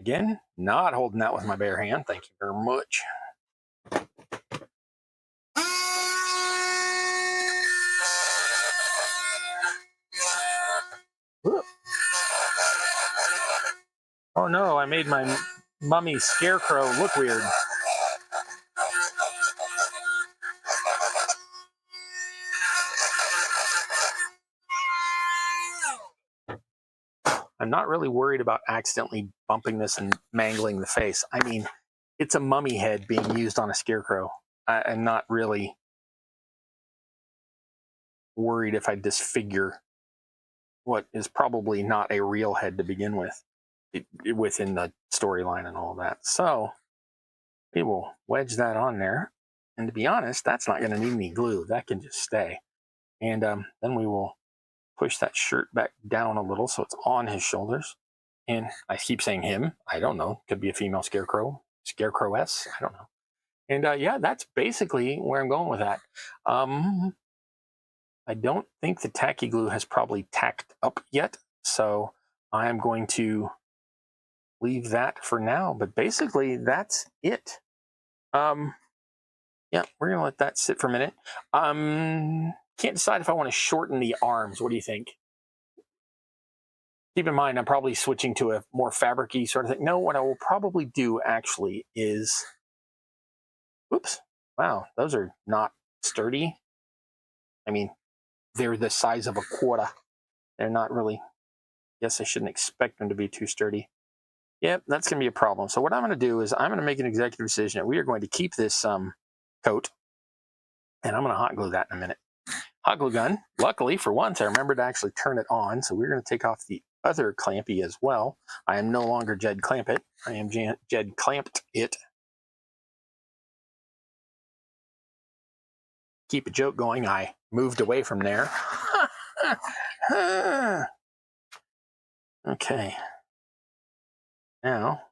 Again, not holding that with my bare hand. Thank you very much. Whoop. Oh no, I made my mummy Scarecrow look weird. I'm not really worried about accidentally bumping this and mangling the face. I mean, it's a mummy head being used on a Scarecrow. I'm not really worried if I disfigure what is probably not a real head to begin with, within the storyline and all that. So we will wedge that on there. And to be honest, that's not going to need any glue. That can just stay. And then we will push that shirt back down a little so it's on his shoulders. And I keep saying him. I don't know. Could be a female Scarecrow. Scarecrowess. I don't know. And yeah, that's basically where I'm going with that. I don't think the tacky glue has probably tacked up yet. So I'm going to leave that for now. But basically, that's it. Yeah, we're going to let that sit for a minute. Can't decide if I want to shorten the arms. What do you think? Keep in mind, I'm probably switching to a more fabric-y sort of thing. No, what I will probably do actually is, oops, wow, those are not sturdy. I mean, they're the size of a quarter. They're not really, guess I shouldn't expect them to be too sturdy. Yep, that's going to be a problem. So what I'm going to do is I'm going to make an executive decision that we are going to keep this coat, and I'm going to hot glue that in a minute. Hot glue gun, luckily for once, I remembered to actually turn it on, so we're going to take off the other clampy as well. I am no longer Jed Clampett. I am Jed Clamped it. Keep a joke going, I moved away from there. Okay. Now,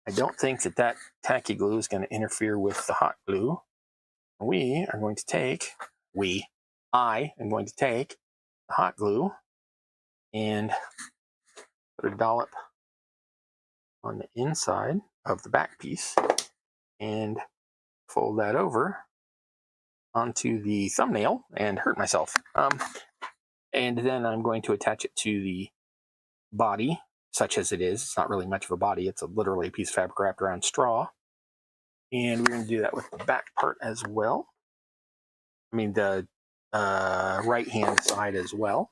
I don't think that tacky glue is going to interfere with the hot glue. I am going to take the hot glue and put a dollop on the inside of the back piece and fold that over onto the thumbnail and hurt myself. And then I'm going to attach it to the body, such as it is. It's not really much of a body. It's literally a piece of fabric wrapped around straw. And we're going to do that with the back part as well. I mean, the right-hand side as well.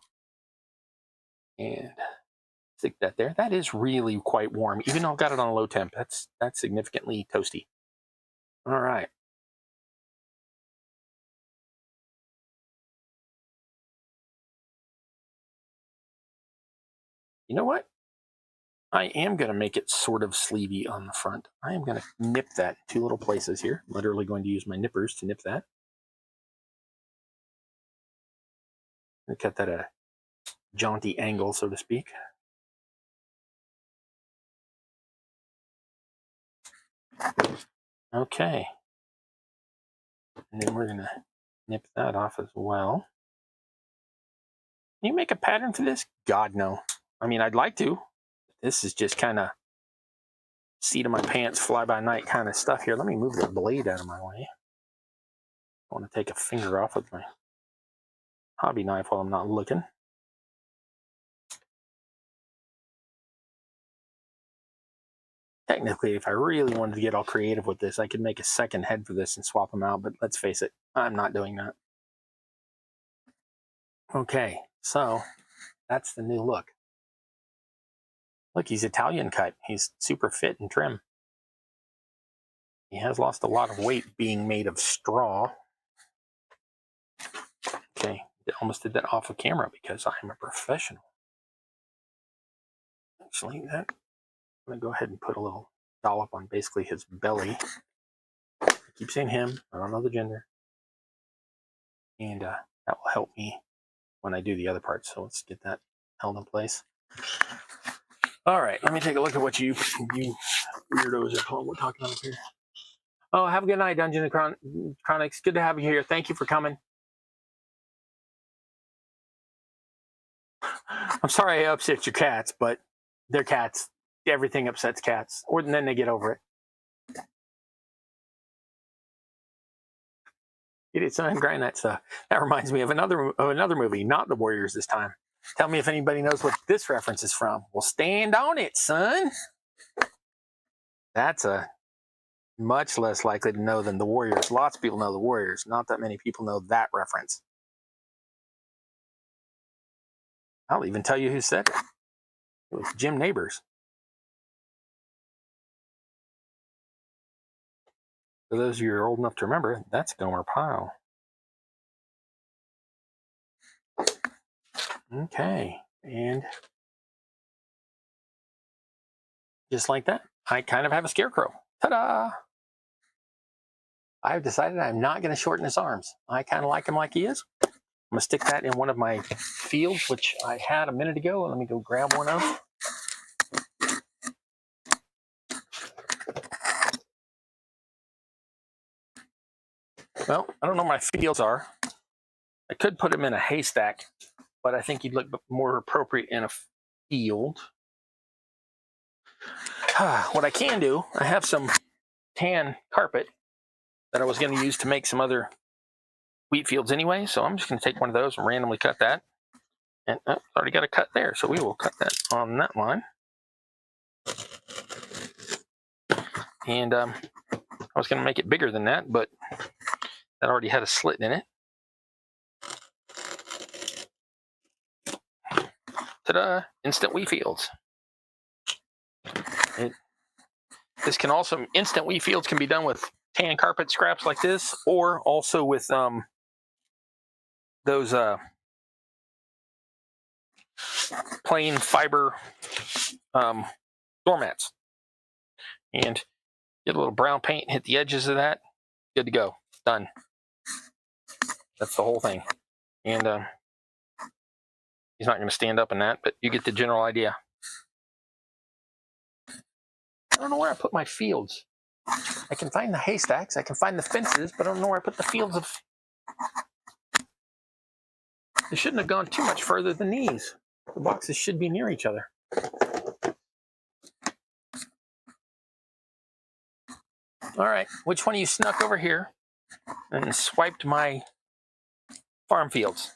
And stick that there. That is really quite warm. Even though I've got it on a low temp, that's significantly toasty. All right. You know what? I am going to make it sort of sleevey on the front. I am going to nip that in 2 little places here. Literally going to use my nippers to nip that. I'm going to cut that at a jaunty angle, so to speak. Okay. And then we're going to nip that off as well. Can you make a pattern for this? God, no. I mean, I'd like to. This is just kind of seat of my pants, fly by night kind of stuff here. Let me move the blade out of my way. I want to take a finger off with my hobby knife while I'm not looking. Technically, if I really wanted to get all creative with this, I could make a second head for this and swap them out, but let's face it, I'm not doing that. Okay, so that's the new look. Look, he's Italian cut. He's super fit and trim. He has lost a lot of weight being made of straw. Okay, I almost did that off of camera because I'm a professional. Actually, I'm going to go ahead and put a little dollop on basically his belly. I keep saying him. I don't know the gender. And that will help me when I do the other parts. So let's get that held in place. All right, let me take a look at what you weirdos are talking about here. Oh, have a good night, Dungeon and Chronics. Good to have you here. Thank you for coming. I'm sorry I upset your cats, but they're cats. Everything upsets cats, or then they get over it. Get it, son. Grind that stuff. That reminds me of another movie, not The Warriors this time. Tell me if anybody knows what this reference is from. Well, stand on it, son. That's a much less likely to know than The Warriors. Lots of people know The Warriors. Not that many people know that reference. I'll even tell you who said it. It was Jim Neighbors. For those of you who are old enough to remember, that's Gomer Pyle. Okay, and just like that, I kind of have a Scarecrow. Ta-da! I've decided I'm not going to shorten his arms. I kind of like him like he is. I'm going to stick that in one of my fields, which I had a minute ago. Let me go grab one of. Well, I don't know what my fields are. I could put him in a haystack, but I think he'd look more appropriate in a field. What I can do, I have some tan carpet that I was going to use to make some other wheat fields anyway, so I'm just going to take one of those and randomly cut that. And already got a cut there, so we will cut that on that line. And I was going to make it bigger than that, but that already had a slit in it. Ta-da! Instant wheat fields. This can also, instant wheat fields can be done with tan carpet scraps like this, or also with those plain fiber doormats. And get a little brown paint, hit the edges of that, good to go. Done. That's the whole thing. And he's not going to stand up in that, but you get the general idea. I don't know where I put my fields. I can find the haystacks, I can find the fences, but I don't know where I put the fields of... They shouldn't have gone too much further than these. The boxes should be near each other. All right, which one of you snuck over here and swiped my farm fields?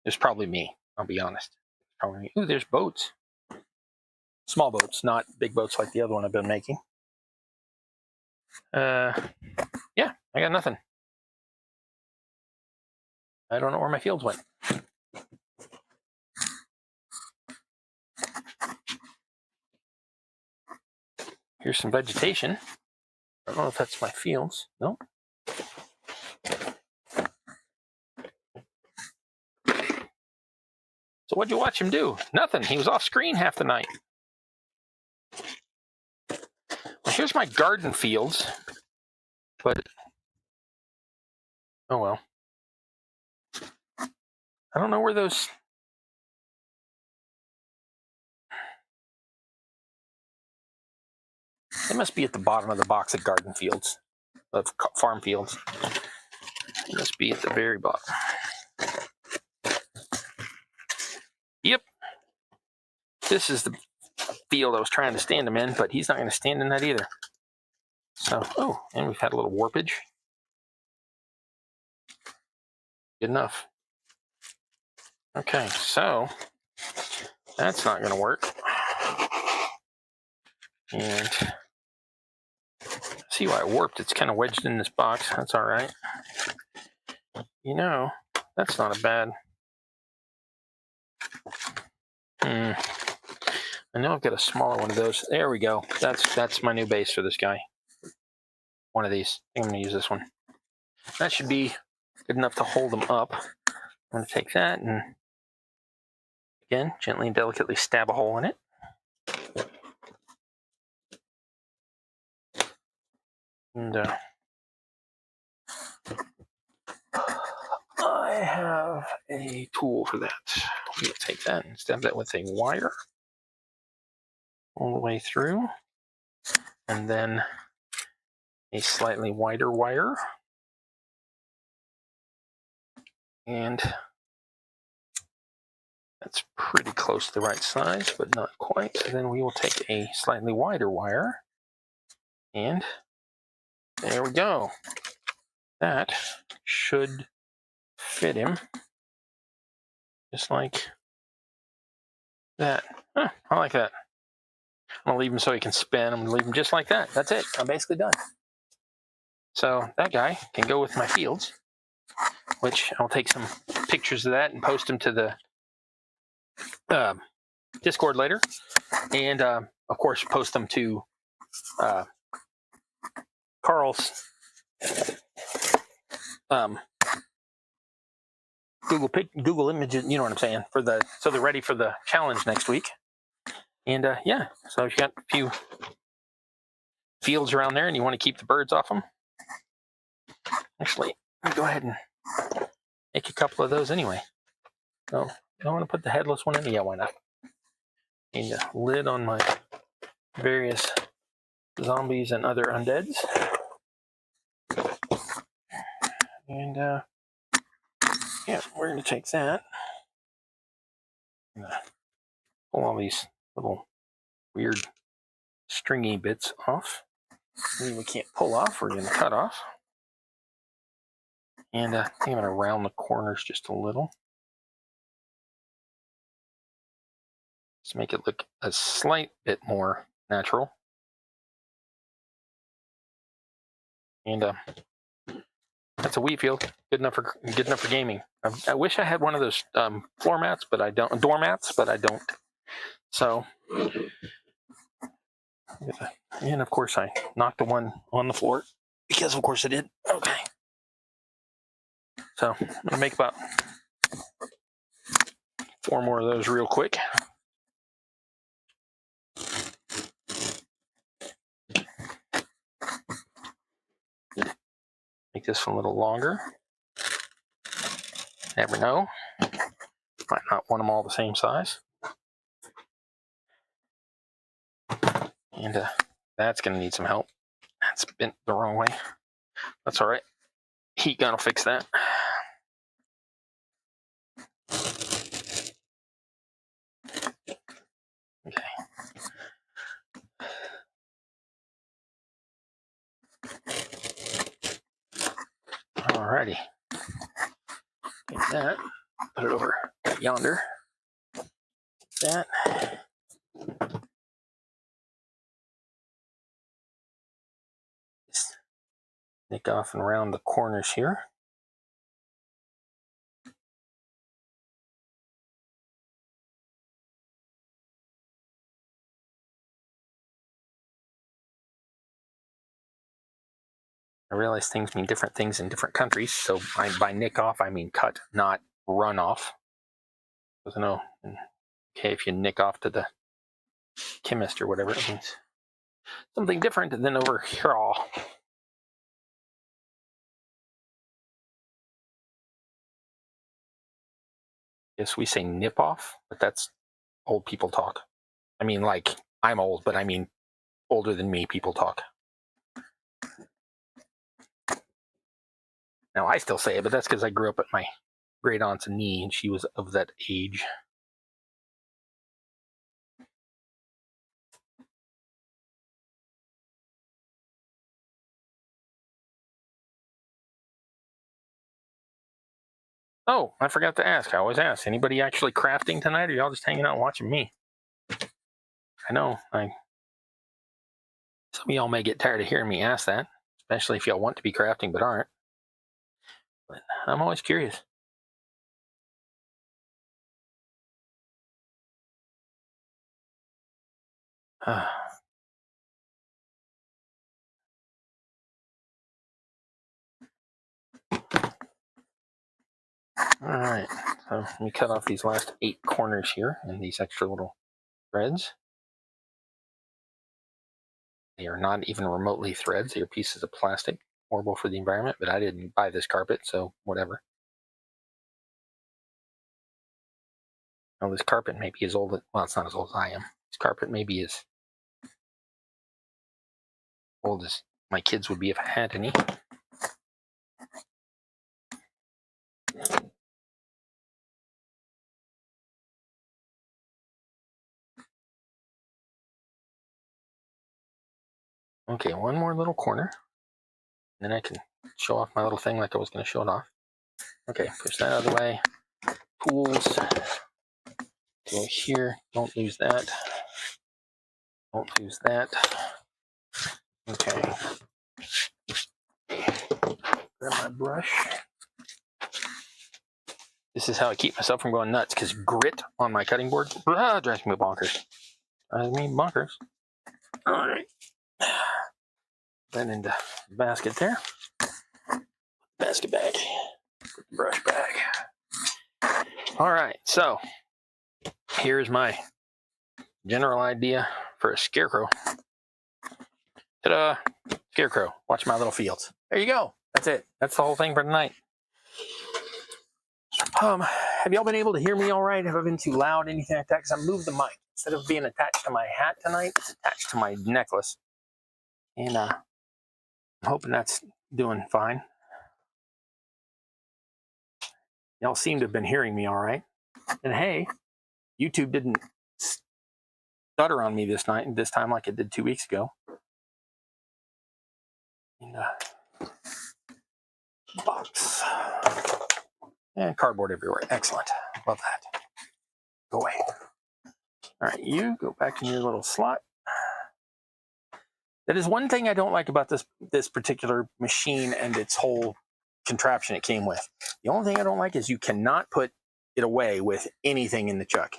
It's probably me, I'll be honest. Probably me. Ooh, there's boats. Small boats, not big boats like the other one I've been making. Yeah, I got nothing. I don't know where my fields went. Here's some vegetation. I don't know if that's my fields. No. So what'd you watch him do? Nothing. He was off screen half the night. Well, here's my garden fields. But, oh well. I don't know where those... They must be at the bottom of the box of garden fields, of farm fields. They must be at the very bottom. Yep. This is the field I was trying to stand him in, but he's not going to stand in that either. So, oh, and we've had a little warpage. Good enough. Okay, so that's not going to work. And see why it warped. It's kind of wedged in this box. That's all right. You know, that's not a bad... I know I've got a smaller one of those. There we go. That's my new base for this guy. One of these. I think I'm going to use this one. That should be good enough to hold them up. I'm going to take that and, again, gently and delicately stab a hole in it. And I have a tool for that. I'm going to take that and stab that with a wire all the way through, and then a slightly wider wire, and that's pretty close to the right size, but not quite. So then we will take a slightly wider wire, and there we go. That should fit him just like that. Huh, I like that. I'm going to leave him so he can spin. I'm going to leave him just like that. That's it. I'm basically done. So that guy can go with my fields, which I'll take some pictures of that and post them to the Discord later. And, of course, post them to Carl's Google images, you know what I'm saying, so they're ready for the challenge next week. And yeah, so if you got a few fields around there and you want to keep the birds off them, actually, let me go ahead and make a couple of those anyway. So I want to put the headless one in. Yeah, why not? And a lid on my various zombies and other undeads. And yeah, we're going to take that. I'm going to pull all these little weird stringy bits off. We can't pull off, we're going to cut off. And I think I'm going to round the corners just a little. Just make it look a slight bit more natural. And That's a wheat field. Good enough for gaming. I wish I had one of those floor mats, but I don't. Door mats, but I don't. So, and of course I knocked the one on the floor because of course I did. Okay. So I'm gonna make about 4 more of those real quick. Make this one a little longer. Never know. Might not want them all the same size. And that's going to need some help. That's bent the wrong way. That's all right. Heat gun will fix that. Okay. Alrighty. Take that. Put it over yonder. That. Just nick off and around the corners here. I realize things mean different things in different countries, so by nick off, I mean cut, not run off. Because I know, okay, if you nick off to the chemist or whatever, it means something different than over here. Yes, we say nip off, but that's old people talk. I mean, like, I'm old, but I mean older than me people talk. Now, I still say it, but that's because I grew up at my great aunt's knee, and she was of that age. Oh, I forgot to ask. I always ask. Anybody actually crafting tonight, or y'all just hanging out and watching me? I know. Some of y'all may get tired of hearing me ask that, especially if y'all want to be crafting but aren't. But I'm always curious. All right, so let me cut off these last 8 corners here and these extra little threads. They are not even remotely threads. They are pieces of plastic. Horrible for the environment, but I didn't buy this carpet, so whatever. Now, this carpet may be as old as, well, it's not as old as I am. This carpet may be as old as my kids would be if I had any. Okay, one more little corner. Then I can show off my little thing like I was going to show it off. Okay, push that out of the way. Pools. Go here. Don't lose that. Don't lose that. Okay. Grab my brush. This is how I keep myself from going nuts, because grit on my cutting board drives me bonkers. Drives me bonkers. All right. That into the basket there. Basket bag. Put the brush bag. All right, so here's my general idea for a scarecrow. Ta-da! Scarecrow. Watch my little fields. There you go. That's it. That's the whole thing for tonight. Have y'all been able to hear me all right? Have I been too loud? Anything like that? Because I moved the mic. Instead of being attached to my hat tonight, it's attached to my necklace. And I'm hoping that's doing fine. Y'all seem to have been hearing me all right. And hey, YouTube didn't stutter on me this time like it did 2 weeks ago. And box. And cardboard everywhere. Excellent. Love that. Go away. All right, you go back in your little slot. That is one thing I don't like about this particular machine and its whole contraption it came with. The only thing I don't like is you cannot put it away with anything in the chuck.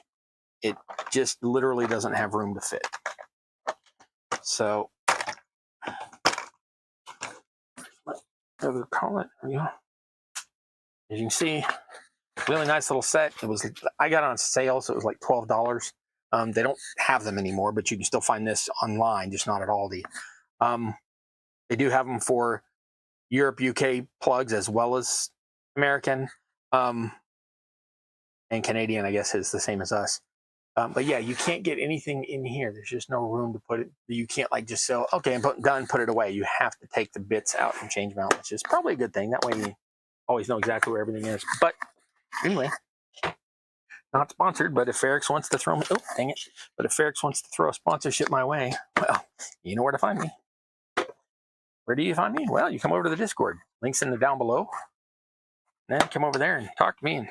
It just literally doesn't have room to fit. So, call it, you know, as you can see, really nice little set. I got it on sale, so it was like $12. They don't have them anymore, but you can still find this online, just not at Aldi. They do have them for Europe, UK plugs as well as American, and Canadian, I guess, is the same as us. But yeah, you can't get anything in here. There's just no room to put it. You can't like just sell, okay, I'm done, put it away. You have to take the bits out and change them out, which is probably a good thing. That way you always know exactly where everything is. But anyway, not sponsored, but if Ferrix wants to throw me, oh, dang it. But if Ferrix wants to throw a sponsorship my way, well, you know where to find me. Where do you find me? Well, you come over to the Discord. Links in the down below. And then come over there and talk to me, and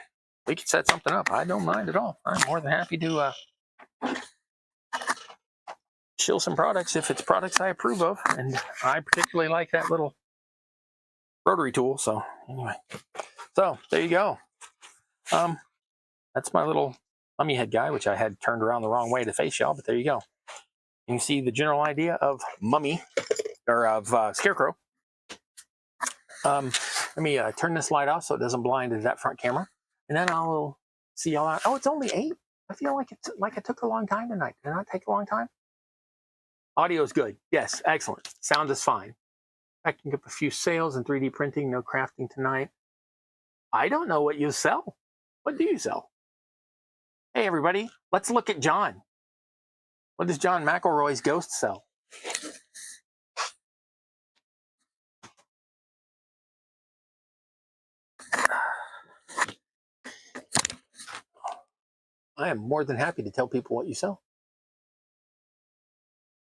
we can set something up. I don't mind at all. I'm more than happy to chill some products if it's products I approve of. And I particularly like that little rotary tool. So anyway, so there you go. That's my little mummy head guy, which I had turned around the wrong way to face y'all, but there you go. You can see the general idea of mummy, or of Scarecrow. Let me turn this light off so it doesn't blind that front camera, and then I'll see y'all out. Oh, it's only 8. I feel like it took a long time tonight. Did it not take a long time? Audio is good. Yes, excellent. Sound is fine. Packing up a few sales and 3D printing. No crafting tonight. I don't know what you sell. What do you sell? Hey, everybody, let's look at John. What does John McElroy's ghost sell? I am more than happy to tell people what you sell.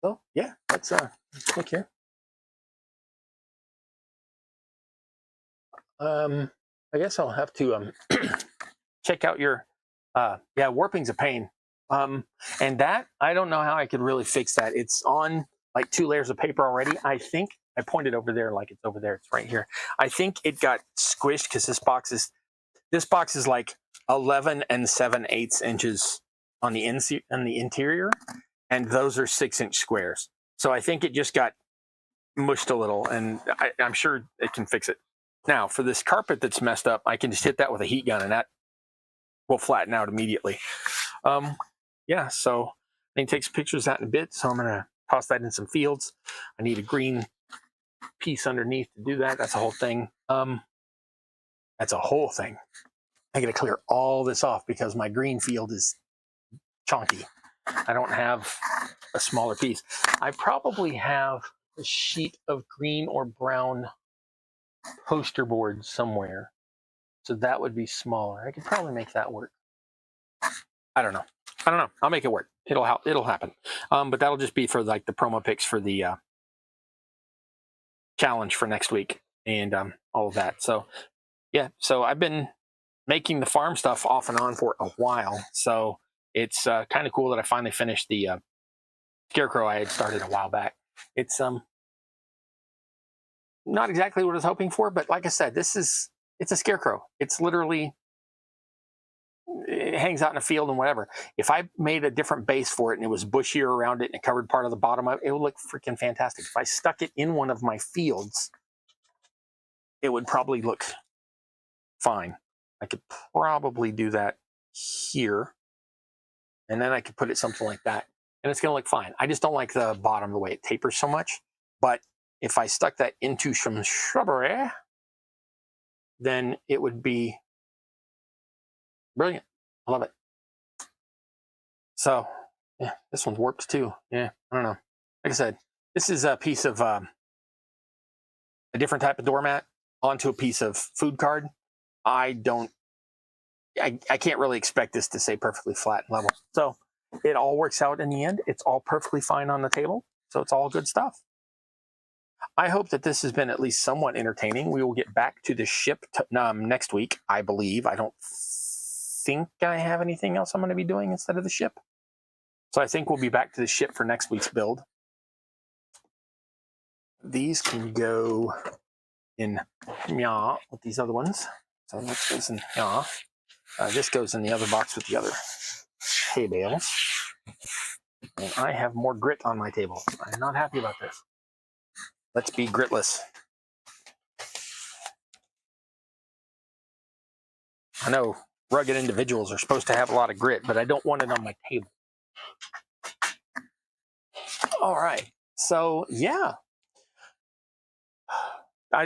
So, yeah, let's look here. I guess I'll have to check out your yeah, warping's a pain. And that, I don't know how I could really fix that. It's on like 2 layers of paper already. I think I pointed over there like it's over there. It's right here. I think it got squished because this box is like 11 7/8 inches on the interior, and those are 6-inch squares. So I think it just got mushed a little, and I'm sure it can fix it. Now for this carpet that's messed up, I can just hit that with a heat gun, and that will flatten out immediately. Yeah, so I think takes pictures of that in a bit, so I'm gonna toss that in some fields. I need a green piece underneath to do that. That's a whole thing. That's a whole thing. I gotta clear all this off because my green field is chunky. I don't have a smaller piece. I probably have a sheet of green or brown poster board somewhere, so that would be smaller. I could probably make that work. I don't know. I'll make it work. It'll happen. But that'll just be for like the promo pics for the challenge for next week and all of that. So yeah, so I've been making the farm stuff off and on for a while. So it's kind of cool that I finally finished the Scarecrow I had started a while back. It's not exactly what I was hoping for, but like I said, it's a Scarecrow. It's literally, it hangs out in a field and whatever. If I made a different base for it and it was bushier around it and it covered part of the bottom of it, it would look freaking fantastic. If I stuck it in one of my fields, it would probably look fine. I could probably do that here, and then I could put it something like that, and it's going to look fine. I just don't like the bottom, the way it tapers so much. But if I stuck that into some shrubbery, then it would be brilliant. I love it. So, yeah, this one's warped too. Yeah, I don't know. Like I said, this is a piece of a different type of doormat onto a piece of food card. I can't really expect this to stay perfectly flat and level. So it all works out in the end. It's all perfectly fine on the table. So it's all good stuff. I hope that this has been at least somewhat entertaining. We will get back to the ship next week, I believe. I don't think I have anything else I'm going to be doing instead of the ship. So I think we'll be back to the ship for next week's build. These can go in yeah with these other ones. So this goes in yeah. This goes in the other box with the other hay bales. And I have more grit on my table. I'm not happy about this. Let's be gritless. I know rugged individuals are supposed to have a lot of grit, but I don't want it on my table. All right. So, yeah.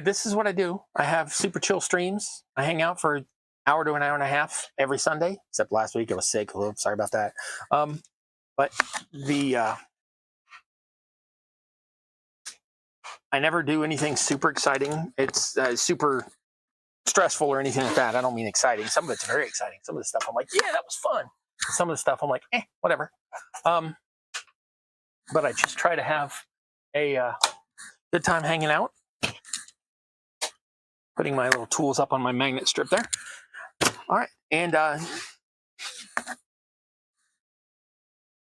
This is what I do. I have super chill streams. I hang out for an hour to an hour and a half every Sunday, except last week I was sick. Oh, sorry about that. But I never do anything super exciting. It's super stressful or anything like that. I don't mean exciting. Some of it's very exciting. Some of the stuff I'm like, yeah, that was fun. Some of the stuff I'm like, whatever. But I just try to have a good time hanging out. Putting my little tools up on my magnet strip there. All right. And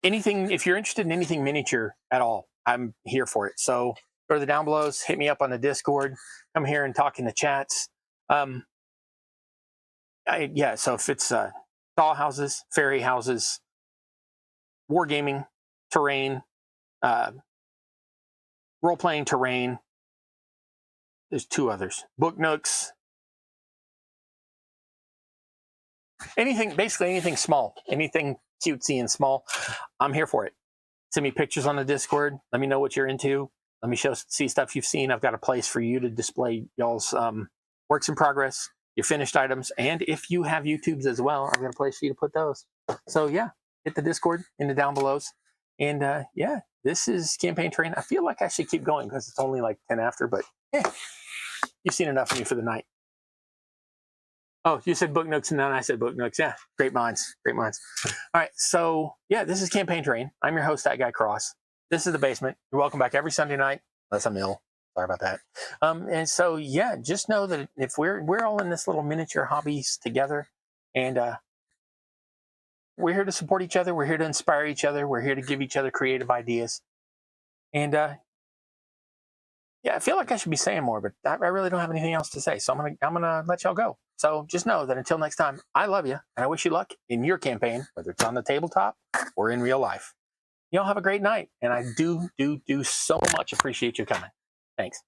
anything, if you're interested in anything miniature at all, I'm here for it. So go to the down belows, hit me up on the Discord, come here and talk in the chats. So if it's doll houses, fairy houses, wargaming, terrain, role-playing terrain, there's 2 others, book nooks, basically anything small, anything cutesy and small, I'm here for it. Send me pictures on the Discord. Let me know what you're into. Let me see stuff you've seen. I've got a place for you to display y'all's works in progress, your finished items, and if you have YouTubes as well, I've got a place for you to put those. So yeah, hit the Discord in the down belows. And yeah, this is Campaign Terrain. I feel like I should keep going because it's only like 10 after, but you've seen enough of me for the night. Oh, you said book nooks and then I said book nooks. Yeah, great minds, great minds. All right, so yeah, this is Campaign Terrain. I'm your host, That Guy Cross. This is the basement. You're welcome back every Sunday night, unless I'm ill. Sorry about that. And so yeah, just know that if we're all in this little miniature hobbies together, and we're here to support each other. We're here to inspire each other. We're here to give each other creative ideas. And yeah, I feel like I should be saying more, but I really don't have anything else to say. So I'm gonna let y'all go. So just know that until next time, I love you and I wish you luck in your campaign, whether it's on the tabletop or in real life. Y'all have a great night, and I do so much appreciate you coming. Thanks.